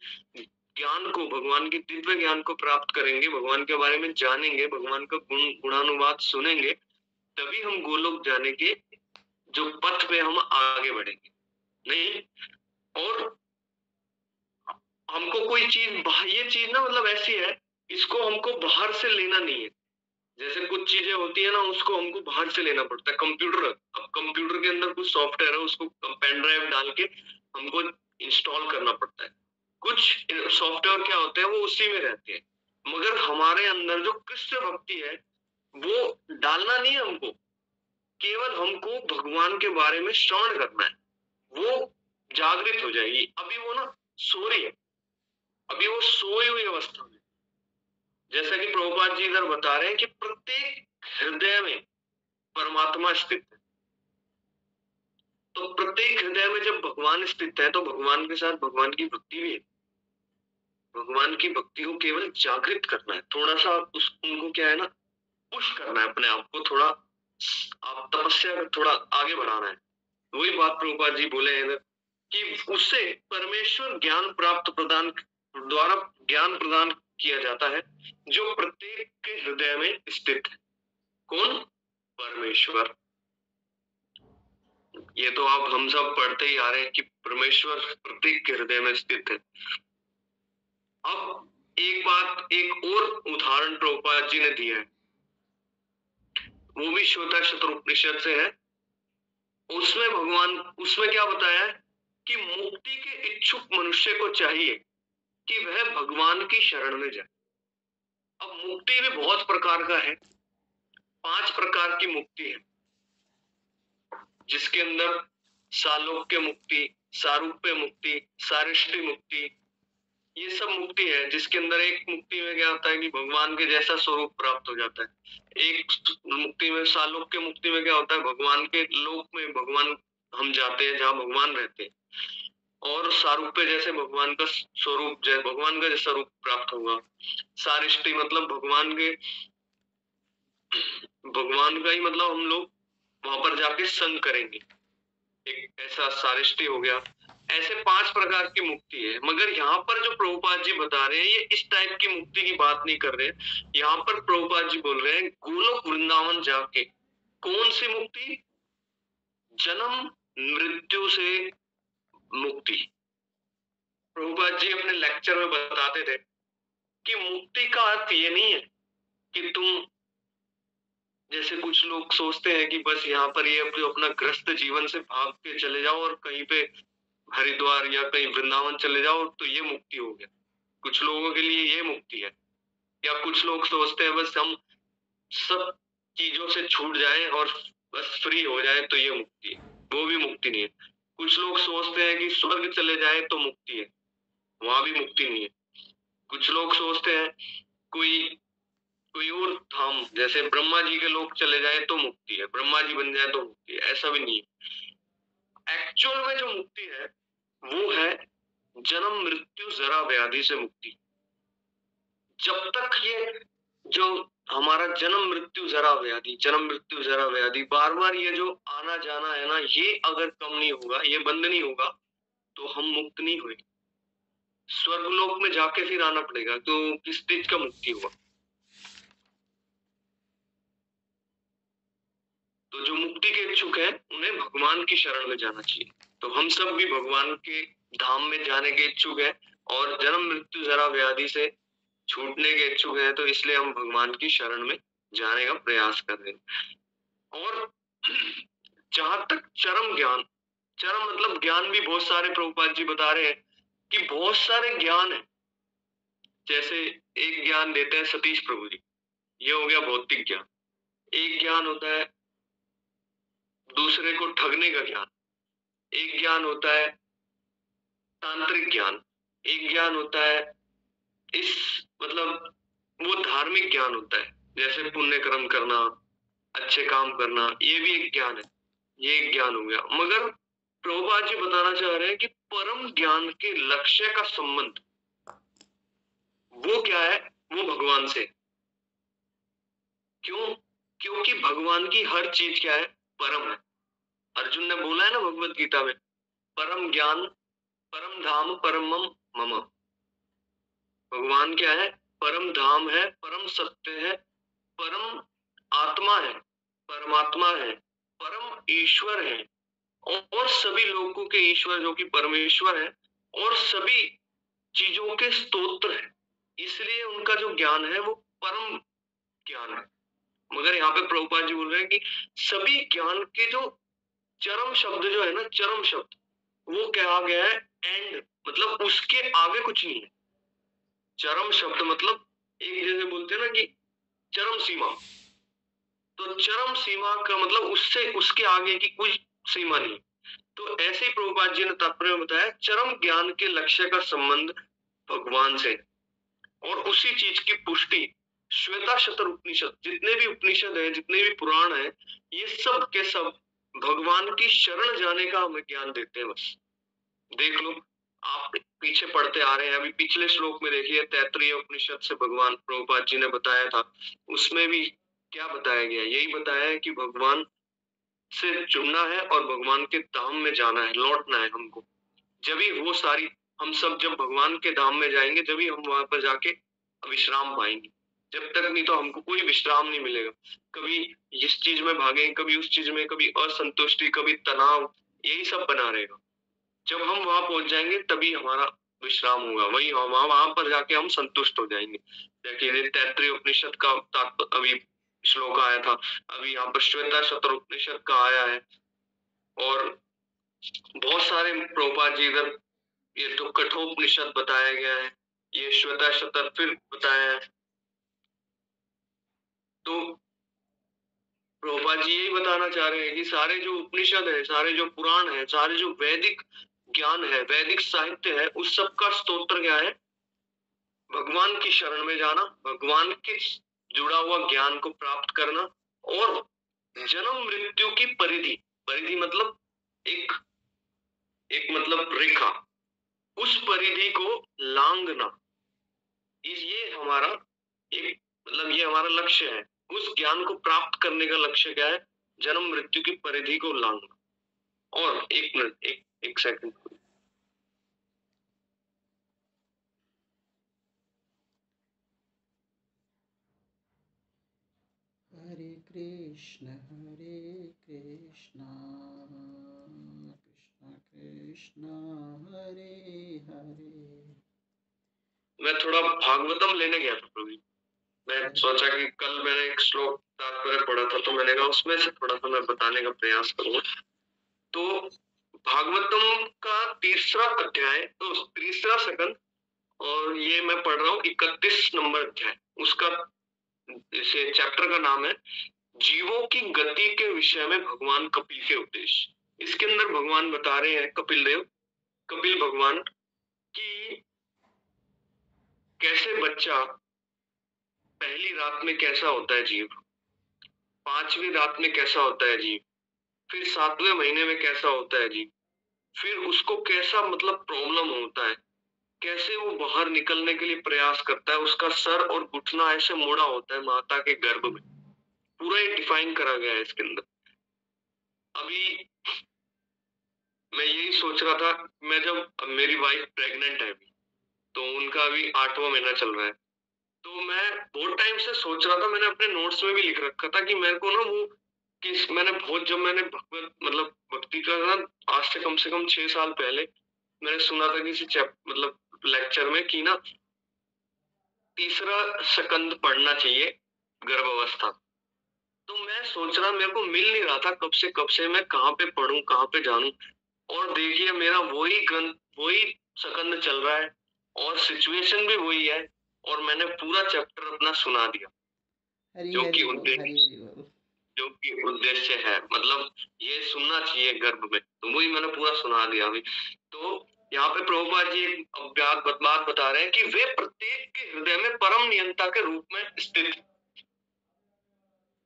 ज्ञान को, भगवान के दिव्य ज्ञान को प्राप्त करेंगे, भगवान के बारे में जानेंगे, भगवान का गुणानुवाद सुनेंगे, तभी हम गोलोक जाने के जो पथ पे हम आगे बढ़ेंगे। नहीं, और हमको कोई चीज, बाह्य चीज ना, मतलब ऐसी है, इसको हमको बाहर से लेना नहीं है। जैसे कुछ चीजें होती है ना, उसको हमको बाहर से लेना पड़ता है। कंप्यूटर, अब कंप्यूटर के अंदर कुछ सॉफ्टवेयर है, उसको पेन ड्राइव डाल के हमको इंस्टॉल करना पड़ता है। कुछ सॉफ्टवेयर क्या होते हैं, वो उसी में रहते हैं। मगर हमारे अंदर जो कृष्ण भक्ति है वो डालना नहीं है हमको, केवल हमको भगवान के बारे में श्रवण करना है, वो जागृत हो जाएगी। अभी वो ना सो रही है, अभी वो सोई हुई अवस्था में। जैसा कि प्रभुपाद जी इधर बता रहे हैं कि प्रत्येक हृदय में परमात्मा स्थित है। तो प्रत्येक हृदय में जब भगवान स्थित है तो भगवान के साथ भगवान की भक्ति भी है। भगवान की भक्ति को केवल जागृत करना है, थोड़ा सा उनको क्या है ना, पुश करना है अपने आप को, थोड़ा आप तपस्या थोड़ा आगे बढ़ाना है। वही बात प्रभुपाद जी बोले हैं कि उससे परमेश्वर ज्ञान द्वारा ज्ञान प्रदान किया जाता है जो प्रत्येक के हृदय में स्थित है। कौन? परमेश्वर। ये तो आप हम सब पढ़ते ही आ रहे हैं कि परमेश्वर प्रत्येक के हृदय में स्थित है। अब एक बात, एक और उदाहरण प्रभुपाद जी ने दिया है, वो भी श्वेताक्षर उपनिषद से है। उसमें क्या बताया है कि मुक्ति के इच्छुक मनुष्य को चाहिए कि वह भगवान की शरण में जाए। अब मुक्ति भी बहुत प्रकार का है, 5 प्रकार की मुक्ति है, जिसके अंदर सालोक्य मुक्ति, सारूप्य मुक्ति, सारिष्टि मुक्ति, ये सब मुक्ति है। जिसके अंदर एक मुक्ति में क्या होता है कि भगवान के जैसा स्वरूप प्राप्त हो जाता है। एक मुक्ति में, सालोक्य मुक्ति में क्या होता है, भगवान के लोक में भगवान हम जाते हैं जहाँ भगवान रहते हैं, और सारूप्य जैसे भगवान का स्वरूप, भगवान का जैसा रूप प्राप्त होगा। सारिष्टि मतलब भगवान का ही मतलब हम लोग वहां पर जाके संग करेंगे, एक ऐसा सारिष्टि हो गया। ऐसे 5 प्रकार की मुक्ति है। मगर यहाँ पर जो प्रभुपाद जी बता रहे हैं, ये इस टाइप की मुक्ति की बात नहीं कर रहे हैं। यहाँ पर प्रभुपाद जी बोल रहे हैं गोलोक वृंदावन जाके कौन सी मुक्ति? जन्म मृत्यु से मुक्ति। प्रभुपाद जी अपने लेक्चर में बताते थे कि मुक्ति का अर्थ ये नहीं है कि तुम, जैसे कुछ लोग सोचते हैं कि बस यहाँ पर ये अपना ग्रस्त जीवन से भाग के चले जाओ और कहीं पे हरिद्वार या कहीं वृंदावन चले जाओ तो ये मुक्ति हो गया। कुछ लोगों के लिए ये मुक्ति है। या कुछ लोग सोचते हैं बस हम सब चीजों से छूट जाएं और बस फ्री हो जाए तो ये मुक्ति है, वो भी मुक्ति नहीं है। कुछ लोग सोचते हैं कि स्वर्ग चले जाए तो मुक्ति है, वहां भी मुक्ति नहीं है। कुछ लोग सोचते हैं कोई कोई और धाम, जैसे ब्रह्मा जी के लोग चले जाए तो मुक्ति है, ब्रह्मा जी बन जाए तो मुक्ति है, ऐसा भी नहीं है। एक्चुअल में जो मुक्ति है वो है जन्म मृत्यु जरा व्याधि से मुक्ति। जब तक ये जो हमारा जन्म मृत्यु जरा व्याधि बार बार ये जो आना जाना है ना, ये अगर कम नहीं होगा, ये बंद नहीं होगा, तो हम मुक्त नहीं हुए। स्वर्गलोक में जाके फिर आना पड़ेगा, तो किस चीज का मुक्ति हुआ? तो जो मुक्ति के इच्छुक है उन्हें भगवान की शरण में जाना चाहिए। तो हम सब भी भगवान के धाम में जाने के इच्छुक है और जन्म मृत्यु जरा व्याधि से छूटने के इच्छुक है, तो इसलिए हम भगवान की शरण में जाने का प्रयास कर रहे हैं। और जहां तक चरम मतलब ज्ञान भी बहुत सारे प्रभुपाद जी बता रहे हैं कि बहुत सारे ज्ञान है। जैसे एक ज्ञान देते हैं सतीश प्रभु जी, ये हो गया भौतिक ज्ञान। एक ज्ञान होता है दूसरे को ठगने का ज्ञान, एक ज्ञान होता है तांत्रिक ज्ञान, एक ज्ञान होता है इस मतलब वो धार्मिक ज्ञान होता है, जैसे पुण्य कर्म करना, अच्छे काम करना, ये भी एक ज्ञान है, ये एक ज्ञान हो गया। मगर प्रभुपाद जी बताना चाह रहे हैं कि परम ज्ञान के लक्ष्य का संबंध वो क्या है? वो भगवान से। क्यों? क्योंकि भगवान की हर चीज क्या है? परम है। अर्जुन ने बोला है ना भगवत गीता में, परम ज्ञान परम धाम परमम मम। भगवान क्या है? परम धाम है, परम सत्य है, परम आत्मा है, परमात्मा है, परम ईश्वर है, और सभी लोगों के ईश्वर जो कि परमेश्वर है, और सभी चीजों के स्तोत्र है। इसलिए उनका जो ज्ञान है वो परम ज्ञान है। मगर यहाँ पे प्रभुपाद जी बोल रहे हैं कि सभी ज्ञान के जो चरम शब्द जो है ना, चरम शब्द, वो कहा गया है एंड, मतलब उसके आगे कुछ नहीं है। चरम शब्द मतलब एक जैसे बोलते हैं ना कि चरम सीमा, तो चरम सीमा का मतलब उससे उसके आगे की कोई सीमा नहीं। तो ऐसे ही प्रभुपाद जी ने तात्पर्य बताया, चरम ज्ञान के लक्ष्य का संबंध भगवान से, और उसी चीज की पुष्टि श्वेता शतर उपनिषद, जितने भी उपनिषद है, जितने भी पुराण है, ये सब के सब भगवान की शरण जाने का हमें ज्ञान देते हैं। बस देख लो, आप पीछे पढ़ते आ रहे हैं, अभी पिछले श्लोक में देखिए तैत्तिरीय उपनिषद से भगवान प्रभुपाद जी ने बताया था, उसमें भी क्या बताया गया? यही बताया है कि भगवान से जुड़ना है और भगवान के धाम में जाना है, लौटना है हमको। जब ही वो सारी हम सब जब भगवान के धाम में जाएंगे, जब ही हम वहां पर जाके विश्राम पाएंगे। जब तक नहीं तो हमको कोई विश्राम नहीं मिलेगा। कभी इस चीज में भागे, कभी उस चीज में, कभी असंतुष्टि, कभी तनाव, यही सब बना रहेगा। जब हम वहां पहुंच जाएंगे तभी हमारा विश्राम होगा, वही वहां पर जाके हम संतुष्ट हो जाएंगे। देखिए तैत्तिरीय उपनिषद का अभी श्लोक आया था, अभी यहाँ पर श्वेता शतर उपनिषद का आया है, और बहुत सारे प्रभुपाद जी इधर ये तो कठोपनिषद बताया गया है, ये श्वेता शतर फिर बताया है। तो प्रभुपाद जी यही बताना चाह रहे हैं कि सारे जो उपनिषद है, सारे जो पुराण है, सारे जो वैदिक ज्ञान है, वैदिक साहित्य है, उस सब का स्तोत्र क्या है? भगवान की शरण में जाना, भगवान के जुड़ा हुआ ज्ञान को प्राप्त करना, और जन्म मृत्यु की परिधि, परिधि मतलब एक एक मतलब रेखा, उस परिधि को लांघना, ये हमारा एक मतलब ये हमारा लक्ष्य है। उस ज्ञान को प्राप्त करने का लक्ष्य क्या है? जन्म मृत्यु की परिधि को लांघना। और एक मिनट, एक सेकंड, हरे कृष्ण कृष्ण कृष्ण हरे हरे। मैं थोड़ा भागवतम लेने गया था प्रभु। मैं सोचा कि कल मैंने एक श्लोक तात्पर्य पढ़ा था, तो मैंने कहा उसमें से थोड़ा सा मैं बताने का प्रयास करूंगा। तो भागवतम का तीसरा अध्याय, तो तीसरा सकंद, और ये मैं पढ़ रहा हूँ 31 नंबर अध्याय, उसका इसे चैप्टर का नाम है जीवों की गति के विषय में भगवान कपिल के उपदेश। इसके अंदर भगवान बता रहे हैं, कपिल भगवान, कि कैसे बच्चा पहली रात में कैसा होता है जीव, 5वीं रात में कैसा होता है जीव, फिर 7वें महीने में कैसा होता है जीव, फिर उसको कैसा मतलब प्रॉब्लम होता है, कैसे वो बाहर निकलने के लिए प्रयास करता है, उसका सर और घुटना ऐसे मुड़ा होता है माता के गर्भ में, पूरा ये डिफाइन करा गया है इसके अंदर। अभी मैं यही सोच रहा था, मैं जब मेरी वाइफ प्रेग्नेंट है अभी, तो उनका अभी 8वां महीना चल रहा है, तो मैं बहुत टाइम से सोच रहा था, मैंने अपने नोट्स में भी लिख रखा था कि मेरे को ना वो कि मैंने बहुत, जब मैंने भगवत मतलब भक्ति का ना, आज से कम 6 साल पहले मैंने सुना था किसी मतलब लेक्चर में कि ना 3रा स्कंद पढ़ना चाहिए गर्भावस्था। तो मैं सोच रहा, मेरे को मिल नहीं रहा था कब से मैं कहाँ पे पढ़ूं, कहाँ पे जानूं, और देखिए मेरा वही ग्रंथ, वही स्कंद चल रहा है और सिचुएशन भी वही है, और मैंने पूरा चैप्टर अपना सुना दिया, जो कि उद्देश्य है, मतलब ये सुनना चाहिए गर्भ में, तो वही मैंने पूरा सुना दिया अभी। तो यहाँ पे प्रभुपाद जी एक बात बता रहे हैं कि वे प्रत्येक के हृदय में परम नियंता के रूप में स्थित।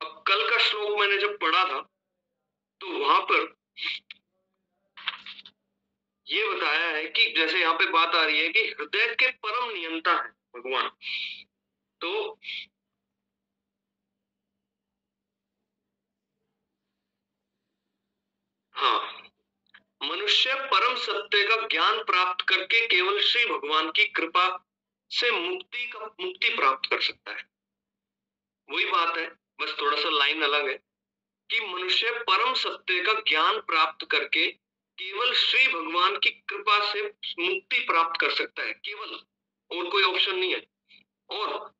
अब कल का श्लोक मैंने जब पढ़ा था, तो वहां पर ये बताया है कि जैसे यहाँ पे बात आ रही है कि हृदय के परम नियंता है भगवान, तो हाँ, मनुष्य परम सत्य का ज्ञान प्राप्त करके केवल श्री भगवान की कृपा से मुक्ति प्राप्त कर सकता है। वही बात है, बस थोड़ा सा लाइन अलग है कि मनुष्य परम सत्य का ज्ञान प्राप्त करके केवल श्री भगवान की कृपा से मुक्ति प्राप्त कर सकता है, केवल, और कोई ऑप्शन नहीं है। और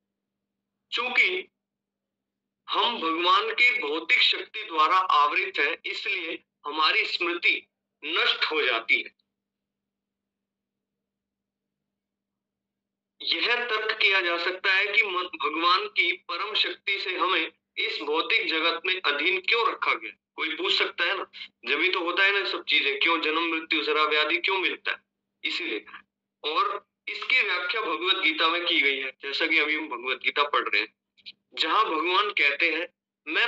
चूंकि हम भगवान की भौतिक शक्ति द्वारा आवृत है, इसलिए हमारी स्मृति नष्ट हो जाती है। यह तर्क किया जा सकता है कि भगवान की परम शक्ति से हमें इस भौतिक जगत में अधीन क्यों रखा गया। कोई पूछ सकता है ना, जब भी तो होता है ना सब चीजें, क्यों जन्म मृत्यु जरा व्याधि क्यों मिलता है, इसीलिए। और इसकी व्याख्या भगवत गीता में की गई है, जैसा कि अभी हम भगवत गीता पढ़ रहे हैं, जहां भगवान कहते हैं मैं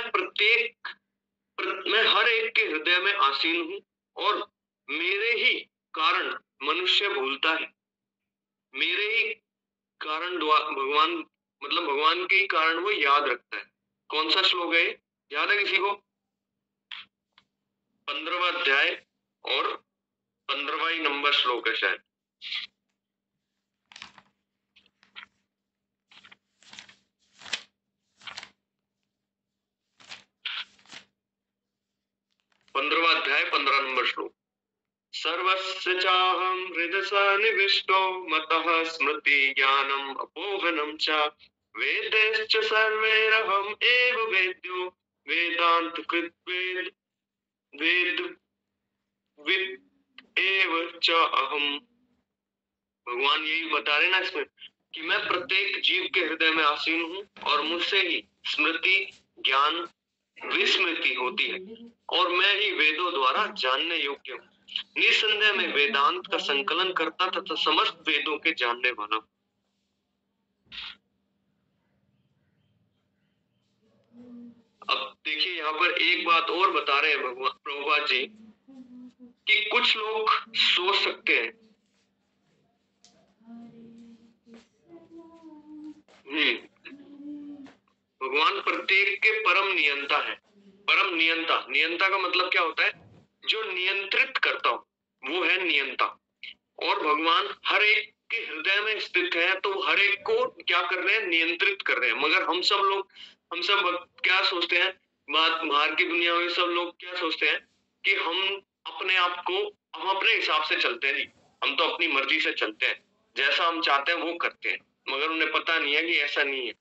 हर एक के हृदय में आसीन हूं, और मेरे ही कारण मनुष्य भूलता है, मेरे ही कारण भगवान, मतलब भगवान के ही कारण वो याद रखता है। कौन सा श्लोक है, याद है किसी को? 15वां अध्याय और 15वां ही नंबर श्लोक है शायद। पंद्रहवां अध्याय 15 नंबर श्लोक। सर्वस्य चाहं हृदसा निविष्टो मतः स्मृति ज्ञानम अपोहनम च वेदैश्च सर्वैरहम् एव वेद्यो वेदांत कृत वेद विद एव च अहम। भगवान यही बता रहे ना इसमें कि मैं प्रत्येक जीव के हृदय में आसीन हूँ, और मुझसे ही स्मृति ज्ञान विस्मृति होती है, और मैं ही वेदों द्वारा जानने योग्य हूँ। निसंदेह में वेदांत का संकलन करता तथा समस्त वेदों के जानने वाला। अब देखिए यहाँ पर एक बात और बता रहे हैं भगवान प्रभुपाद जी कि कुछ लोग सोच सकते हैं भगवान प्रत्येक के परम नियंता है। परम नियंता, नियंता का मतलब क्या होता है? जो नियंत्रित करता हो, वो है नियंता। और भगवान हर एक के हृदय में स्थित है, तो हर एक को क्या कर रहे हैं? नियंत्रित कर रहे हैं। मगर हम सब क्या सोचते हैं, बाहर की दुनिया में सब लोग क्या सोचते हैं कि हम अपने हिसाब से चलते हैं। हम तो अपनी मर्जी से चलते हैं, जैसा हम चाहते हैं वो करते हैं। मगर उन्हें पता नहीं है कि ऐसा नहीं है,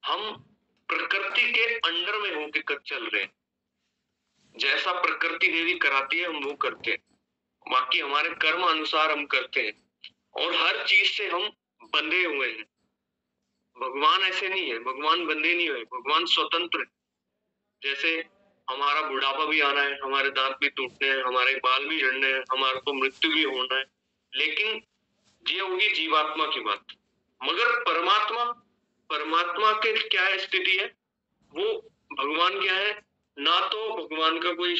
हम प्रकृति के अंडर में होकर चल रहे हैं। जैसा प्रकृति देवी कराती है हम वो करते हैं, बाकी हमारे कर्म अनुसार हम करते हैं, और हर चीज से हम बंधे हुए हैं। भगवान ऐसे नहीं है, भगवान बंधे नहीं हुए, भगवान स्वतंत्र है। जैसे हमारा बुढ़ापा भी आना है, हमारे दांत भी टूटने हैं, हमारे बाल भी झड़ने हैं, हमारे को मृत्यु भी होना है, लेकिन ये होगी जीवात्मा की बात। मगर परमात्मा, परमात्मा के क्या स्थिति है, वो भगवान क्या है, ना तो भगवान का कोई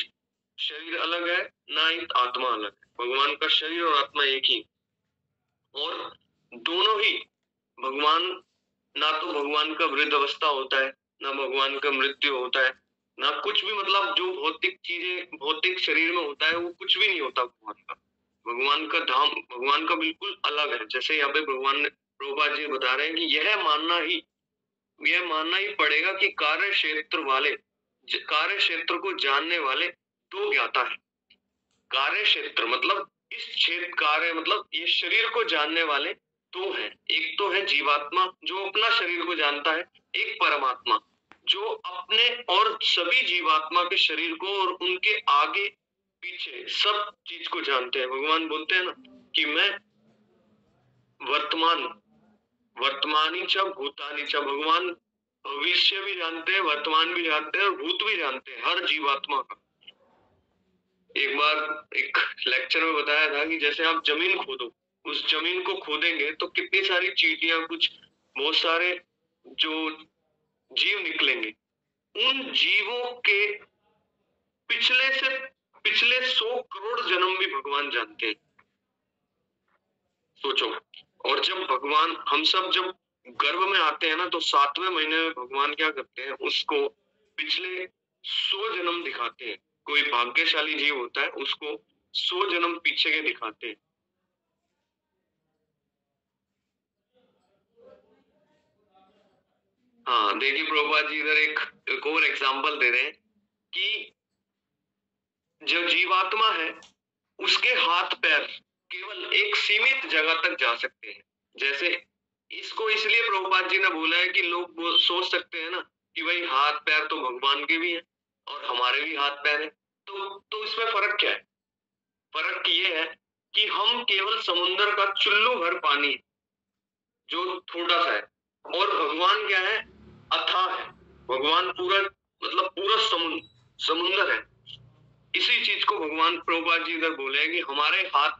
शरीर अलग है, ना ही आत्मा अलग है। भगवान का शरीर और आत्मा एक ही, और दोनों ही भगवान, ना तो भगवान का वृद्ध अवस्था होता है, ना भगवान का मृत्यु होता है, ना कुछ भी, मतलब जो भौतिक चीजें भौतिक शरीर में होता है वो कुछ भी नहीं होता भगवान का। भगवान का धाम, भगवान का बिल्कुल अलग है। जैसे यहाँ पे भगवान प्रभुपाद जी बता रहे हैं कि यह मानना ही पड़ेगा कि कार्य क्षेत्र को जानने वाले दो ज्ञाता है। कार्य क्षेत्र मतलब इस क्षेत्र, कार्य मतलब ये शरीर को जानने वाले दो हैं। एक तो है जीवात्मा जो अपना शरीर को जानता है, एक परमात्मा जो अपने और सभी जीवात्मा के शरीर को और उनके आगे पीछे सब चीज को जानते हैं। भगवान बोलते हैं ना कि मैं वर्तमानी च भूतानी च, भगवान भविष्य भी जानते हैं, वर्तमान भी जानते हैं और भूत भी जानते हैं हर जीवात्मा का। एक बार एक लेक्चर में बताया था कि जैसे आप जमीन खोदो, उस जमीन को खोदेंगे तो कितनी सारी चींटियां, कुछ बहुत सारे जो जीव निकलेंगे। उन जीवों के पिछले 100 करोड़ जन्म भी भगवान जानते हैं, सोचो। और जब भगवान, हम सब जब गर्भ में आते हैं ना, तो 7वें महीने में भगवान क्या करते हैं, उसको पिछले 100 जन्म दिखाते हैं। कोई भाग्यशाली जीव होता है उसको 100 जन्म पीछे के दिखाते हैं। हाँ देखिए प्रभुपाद जी इधर एक और एग्जाम्पल दे रहे हैं कि जो जीवात्मा है उसके हाथ पैर केवल एक सीमित जगह तक जा सकते हैं। जैसे इसको इसलिए प्रभुपाद जी ने बोला है कि लोग सोच सकते हैं ना कि भाई हाथ पैर तो भगवान के भी हैं और हमारे भी हाथ पैर हैं, तो इसमें फर्क क्या है? फर्क ये है कि हम केवल समुद्र का चुल्लू भर पानी जो थोड़ा सा है, और भगवान क्या है, अथाह है। भगवान पूरा, मतलब पूरा समुद्र है। इसी चीज को भगवान प्रभुपाद जी इधर बोले हैं कि हमारे हाथ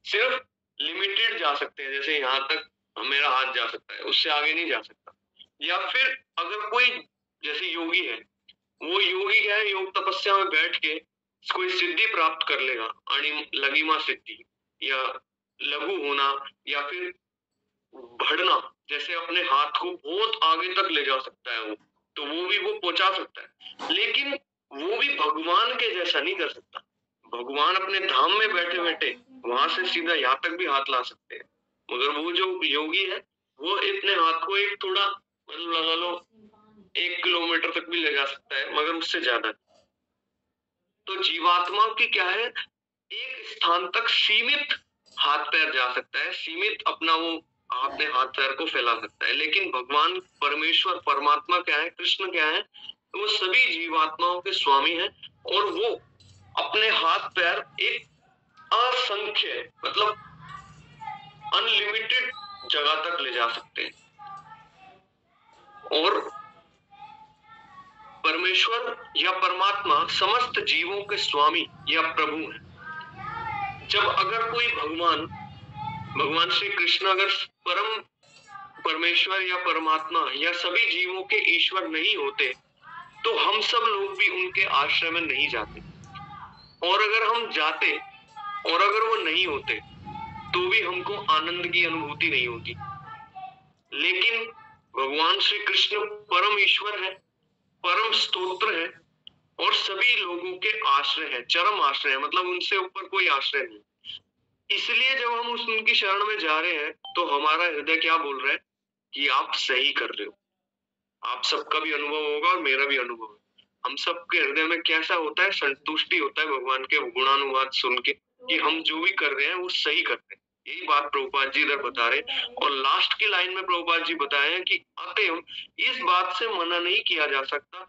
सिर्फ लिमिटेड जा सकते हैं, जैसे यहाँ तक मेरा हाथ जा सकता है, उससे आगे नहीं जा सकता। या फिर अगर कोई जैसे योगी है, वो योगी क्या है, योग तपस्या में बैठ के कोई सिद्धि प्राप्त कर लेगा, लघिमा सिद्धि या लघु होना या फिर बढ़ना, जैसे अपने हाथ को बहुत आगे तक ले जा सकता है वो, तो वो भी वो पहुंचा सकता है। लेकिन वो भी भगवान के जैसा नहीं कर सकता। भगवान अपने धाम में बैठे बैठे वहां से सीधा यहाँ तक भी हाथ ला सकते हैं, मगर वो जो योगी है वो अपने हाथ को एक थोड़ा, मतलब लगा लो 1 किलोमीटर तक भी ले जा सकता है, मगर उससे ज्यादा। तो जीवात्मा की क्या है, एक स्थान तक सीमित हाथ पैर जा सकता है, सीमित अपना वो अपने हाथ पैर को फैला सकता है। लेकिन भगवान परमेश्वर परमात्मा क्या है, कृष्ण क्या है, तो वो सभी जीवात्माओं के स्वामी हैं और वो अपने हाथ पैर एक असंख्य, मतलब अनलिमिटेड जगह तक ले जा सकते हैं। और परमेश्वर या परमात्मा समस्त जीवों के स्वामी या प्रभु हैं। जब अगर कोई भगवान श्री कृष्ण अगर परम परमेश्वर या परमात्मा या सभी जीवों के ईश्वर नहीं होते तो हम सब लोग भी उनके आश्रय में नहीं जाते, और अगर हम जाते और अगर वो नहीं होते तो भी हमको आनंद की अनुभूति नहीं होती। लेकिन भगवान श्री कृष्ण परम ईश्वर है, परम स्तोत्र है और सभी लोगों के आश्रय है, चरम आश्रय है, मतलब उनसे ऊपर कोई आश्रय नहीं। इसलिए जब हम उनकी शरण में जा रहे हैं तो हमारा हृदय क्या बोल रहा है कि आप सही कर रहे हो। आप सबका भी अनुभव होगा और मेरा भी अनुभव है। हम सबके हृदय में कैसा होता है, संतुष्टि होता है भगवान के गुणानुवाद सुन के कि हम जो भी कर रहे हैं वो सही कर रहे हैं। यही बात प्रभुपाद जी इधर बता रहे। और लास्ट की लाइन में प्रभुपाद जी बताए हैं कि अतएव इस बात से मना नहीं किया जा सकता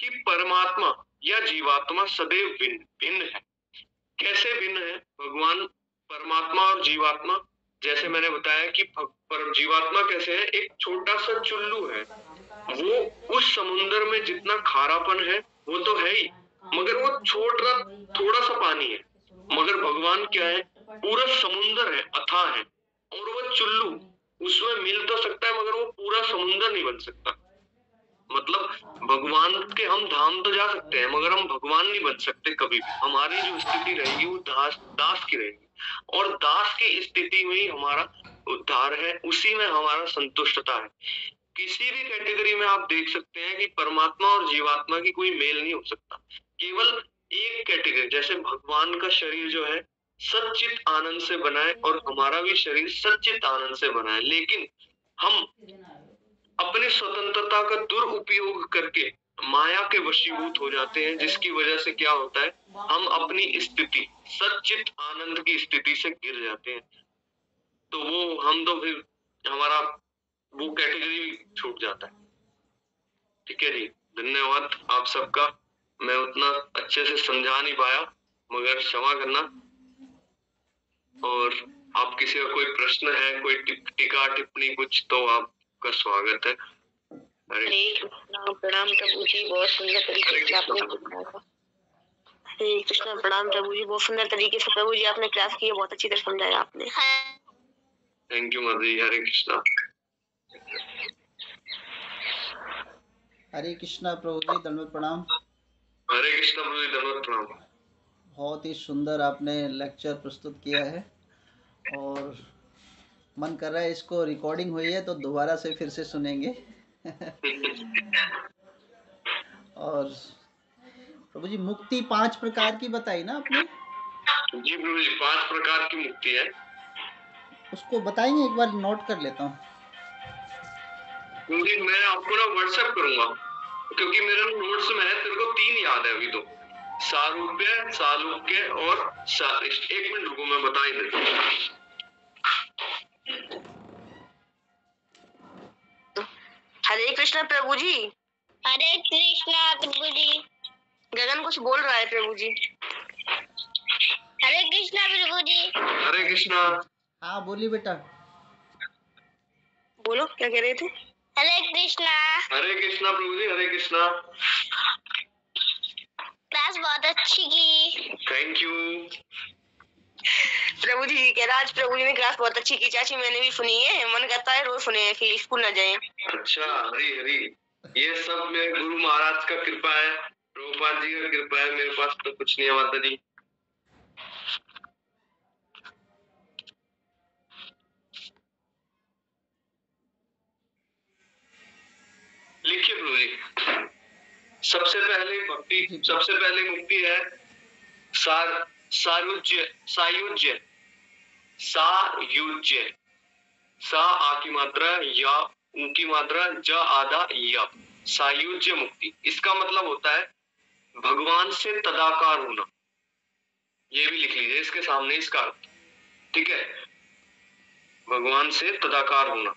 कि परमात्मा या जीवात्मा सदैव भिन्न है। कैसे भिन्न है भगवान, परमात्मा और जीवात्मा? जैसे मैंने बताया कि जीवात्मा कैसे है, एक छोटा सा चुल्लू है, वो उस समुद्र में जितना खारापन है वो तो है ही, मगर वो छोटा थोड़ा सा पानी है। मगर भगवान क्या है, पूरा समुंदर है, अथाह है। और वो चुल्लू, उसमें मिल तो सकता है मगर वो पूरा समुंदर नहीं बन सकता। मतलब भगवान के हम धाम तो जा सकते हैं मगर हम भगवान नहीं बन सकते कभी भी। हमारी जो स्थिति रहेगी वो दास की रहेगी, और दास की स्थिति में ही हमारा उद्धार है, उसी में हमारा संतुष्टता है। किसी भी कैटेगरी में आप देख सकते हैं कि परमात्मा और जीवात्मा की कोई मेल नहीं हो सकता। केवल एक कैटेगरी, जैसे भगवान का शरीर जो है सच्चित आनंद से बना है और हमारा भी शरीर सच्चित आनंद से बना है, लेकिन हम अपनी स्वतंत्रता का दुरुपयोग करके माया के वशीभूत हो जाते हैं, जिसकी वजह से क्या होता है, हम अपनी स्थिति सच्चित आनंद की स्थिति से गिर जाते हैं। तो वो हम तो फिर हमारा वो कैटेगरी छूट जाता है। ठीक है जी, धन्यवाद आप सबका। मैं उतना अच्छे से समझा नहीं पाया, मगर क्षमा करना। और आप किसी का कोई प्रश्न है, कोई टीका टिप्पणी कुछ, तो आपका स्वागत है। हरे कृष्णा, प्रणाम प्रभु जी, बहुत सुंदर तरीके से आपने समझाया। हरे कृष्णा, प्रणाम प्रभु जी, बहुत सुंदर तरीके से प्रभु जी आपने क्लास की है, बहुत अच्छी तरह समझाया आपने। थैंक यू माता जी। हरे कृष्णा। हरे कृष्णा प्रभु जी, दंडवत प्रणाम। हरे कृष्णा प्रभु जी, दंडवत प्रणाम। बहुत ही सुंदर आपने लेक्चर प्रस्तुत किया है, और मन कर रहा है इसको रिकॉर्डिंग हुई है तो दोबारा से फिर से सुनेंगे। और प्रभु जी, मुक्ति 5 प्रकार की बताई ना आपने? जी प्रभु जी, 5 प्रकार की मुक्ति है। उसको बताएंगे, एक बार नोट कर लेता हूँ। जी मैं आपको ना व्हाट्सएप करूंगा, क्योंकि मेरे नोट्स में है, तेरे को 3 याद है अभी तो, सारूप्य, सालोक्य और एक मिनट रुको, मैं बता ही देता हूँ। हरे कृष्णा प्रभु जी। हरे कृष्णा प्रभु जी। गगन कुछ बोल रहा है प्रभु जी। हरे कृष्णा प्रभु जी। हरे कृष्णा। हाँ बोलिए बेटा। बोलो, क्या कह रहे थे? हरे कृष्णा। हरे कृष्णा प्रभु जी, हरे कृष्णा। क्लास बहुत अच्छी की। Thank you. प्रभु जी कह रहा, आज प्रभु जी ने क्लास बहुत अच्छी की चाची, मैंने भी सुनी है, मन करता है रोज सुने, फिर स्कूल ना जाए। अच्छा, हरी हरी, ये सब मेरे गुरु महाराज का कृपा है, प्रभुपाद जी का कृपा है, मेरे पास तो कुछ नहीं है माता जी। लिखिए प्रभु जी। सबसे पहले भक्ति, सबसे पहले मुक्ति है सायुज्य, सायुज्य, सायुज्य, सा आ की मात्रा, या ऊ की मात्रा, ज आधा या, सायुज्य मुक्ति। इसका मतलब होता है भगवान से तदाकार होना। ये भी लिख लीजिए इसके सामने इसका अर्थ। ठीक है, भगवान से तदाकार होना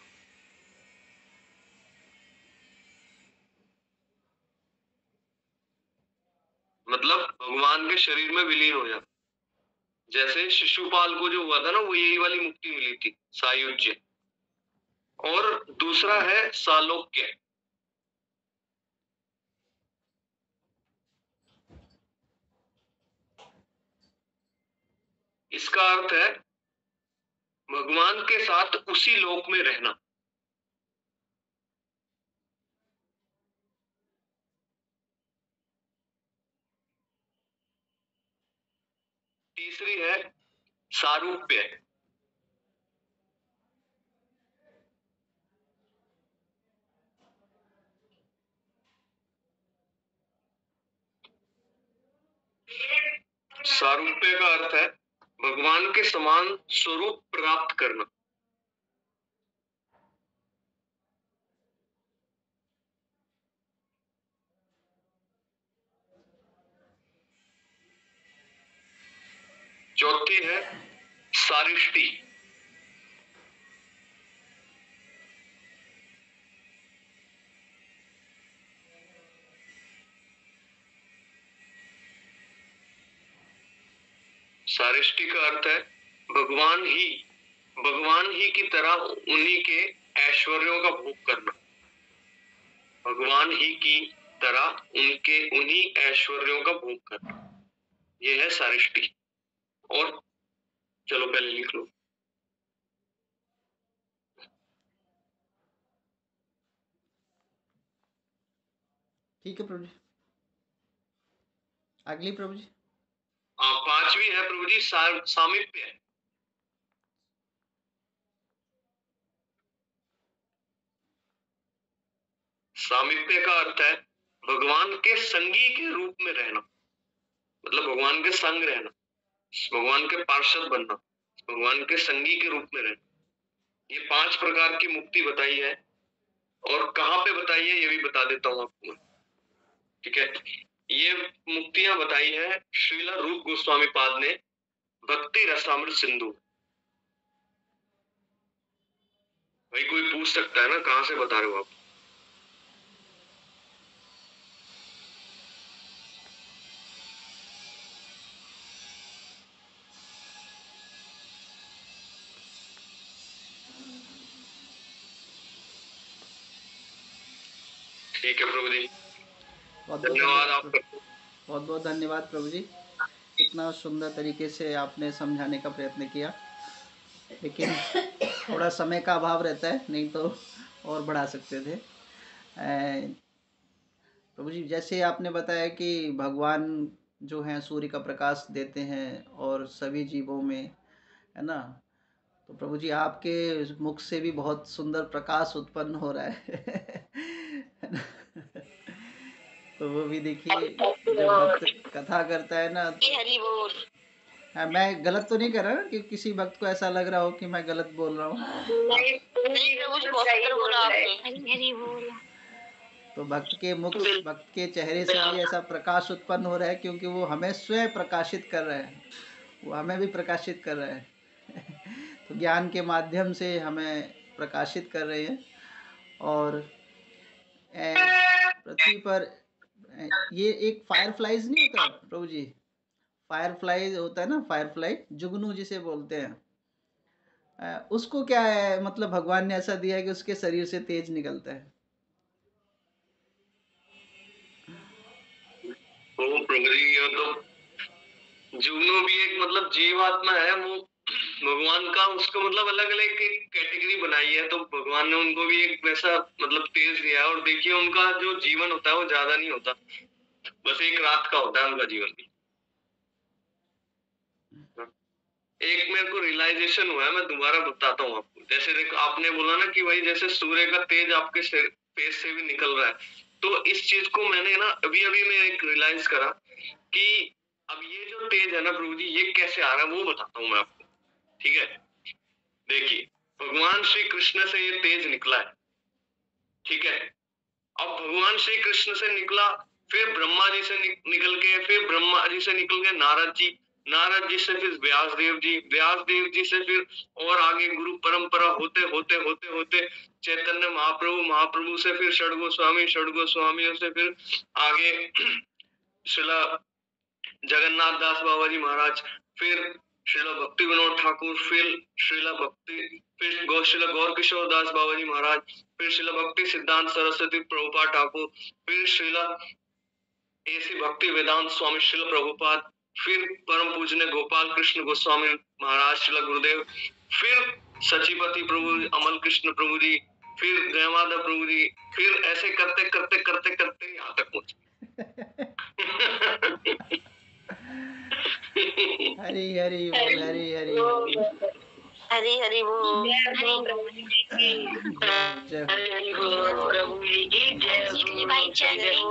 मतलब भगवान के शरीर में विलीन हो जाना। जैसे शिशुपाल को जो हुआ था ना, वो यही वाली मुक्ति मिली थी, सायुज्य। और दूसरा है सालोक्य। इसका अर्थ है भगवान के साथ उसी लोक में रहना। तीसरी है सारूप्य। सारूप्य का अर्थ है भगवान के समान स्वरूप प्राप्त करना। चौथी है सारिष्टि। सारिष्टि का अर्थ है भगवान ही की तरह उन्हीं के ऐश्वर्यों का भोग करना। भगवान ही की तरह उनके उन्हीं ऐश्वर्यों का भोग करना, ये है सारिष्टी। और चलो पहले लिख लो। ठीक है प्रभु जी। अगली प्रभु जी। पांचवी है प्रभु जी, सामीप्य है। सामीप्य का अर्थ है भगवान के संगी के रूप में रहना, मतलब भगवान के संग रहना, भगवान के पार्षद बनना, भगवान के संगी के रूप में रहना। ये 5 प्रकार की मुक्ति बताई है, और कहाँ पे बताई है ये भी बता देता हूँ आपको। ठीक है, ये मुक्तियां बताई है श्रीला रूप गोस्वामी पाद ने भक्ति रसामृत सिंधु। भाई कोई पूछ सकता है ना, कहाँ से बता रहे हो आप? ठीक है प्रभु जी, धन्यवाद आपका। बहुत बहुत धन्यवाद प्रभु जी, इतना सुंदर तरीके से आपने समझाने का प्रयत्न किया, लेकिन थोड़ा समय का अभाव रहता है, नहीं तो और बढ़ा सकते थे। प्रभु जी, जैसे आपने बताया कि भगवान जो हैं सूर्य का प्रकाश देते हैं और सभी जीवों में, है ना, तो प्रभु जी आपके मुख से भी बहुत सुंदर प्रकाश उत्पन्न हो रहा है तो वो भी देखिए, जब भक्त कथा करता है ना तो हरि बोल। हाँ, मैं गलत तो नहीं कर रहा ना कि किसी भक्त को ऐसा लग रहा हो कि मैं गलत बोल रहा हूँ? नहीं प्रभु जी, बहुत सुंदर बोला आपने। हरि बोल। तो भक्त के मुख, भक्त के चेहरे से भी ऐसा प्रकाश उत्पन्न हो रहा है, क्योंकि वो हमें स्वयं प्रकाशित कर रहे हैं, वो हमें भी प्रकाशित कर रहे हैं तो ज्ञान के माध्यम से हमें प्रकाशित कर रहे हैं। और पृथ्वी पर ये एक फायरफ्लाइज नहीं होता प्रभु जी, फायरफ्लाई होता है ना, फायरफ्लाई जुगनू जिसे बोलते हैं, उसको क्या है, मतलब भगवान ने ऐसा दिया है कि उसके शरीर से तेज निकलता है। प्रभु जी, ये तो जुगनू भी एक मतलब जीवात्मा है, वो भगवान का, उसको मतलब अलग अलग कैटेगरी बनाई है, तो भगवान ने उनको भी एक वैसा मतलब तेज दिया है। और देखिए उनका जो जीवन होता है वो ज्यादा नहीं होता, बस एक रात का होता है उनका जीवन भी। एक मेरे को रियलाइजेशन हुआ है, मैं दोबारा बताता हूँ आपको। जैसे देखो, आपने बोला ना कि भाई जैसे सूर्य का तेज आपके फेस से भी निकल रहा है, तो इस चीज को मैंने ना अभी अभी मैं एक रियलाइज करा कि अब ये जो तेज है ना प्रभु जी, ये कैसे आ रहा है वो बताता हूँ मैं आपको। ठीक है, देखिए भगवान श्री कृष्ण से ये तेज निकला है। ठीक है, अब भगवान श्री कृष्ण से निकला, फिर ब्रह्मा जी से निकल के, फिर ब्रह्मा जी से निकल के नारद जी, नारद जी से फिर व्यास देव जी, व्यास देव जी से फिर और आगे गुरु परंपरा होते होते होते होते चैतन्य महाप्रभु, महाप्रभु से फिर षड गोस्वामी, षड गोस्वामियों से फिर आगे श्रीला जगन्नाथ दास बाबा जी महाराज, फिर श्रीला भक्ति विनोद ठाकुर, फिर श्रीला भक्ति, फिर श्रीला गौर किशोर दास बाबा जी महाराज, फिर श्रीला भक्ति सिद्धांत सरस्वती प्रभुपाद ठाकुर, फिर श्रीला ऐसी भक्ति वेदांत स्वामी श्रीला प्रभुपाद, फिर परम पूजनीय गोपाल कृष्ण गोस्वामी महाराज श्रीला गुरुदेव, फिर सचिपति प्रभु अमल कृष्ण प्रभु जी, फिर जयमाधव प्रभु जी, फिर ऐसे करते करते करते करते यहाँ तक पहुंचे हरी हरी बोल, हरी हरी बोल, हरी हरी बोल। जय हो। हरी हरी बोल प्रभु जी की जय हो।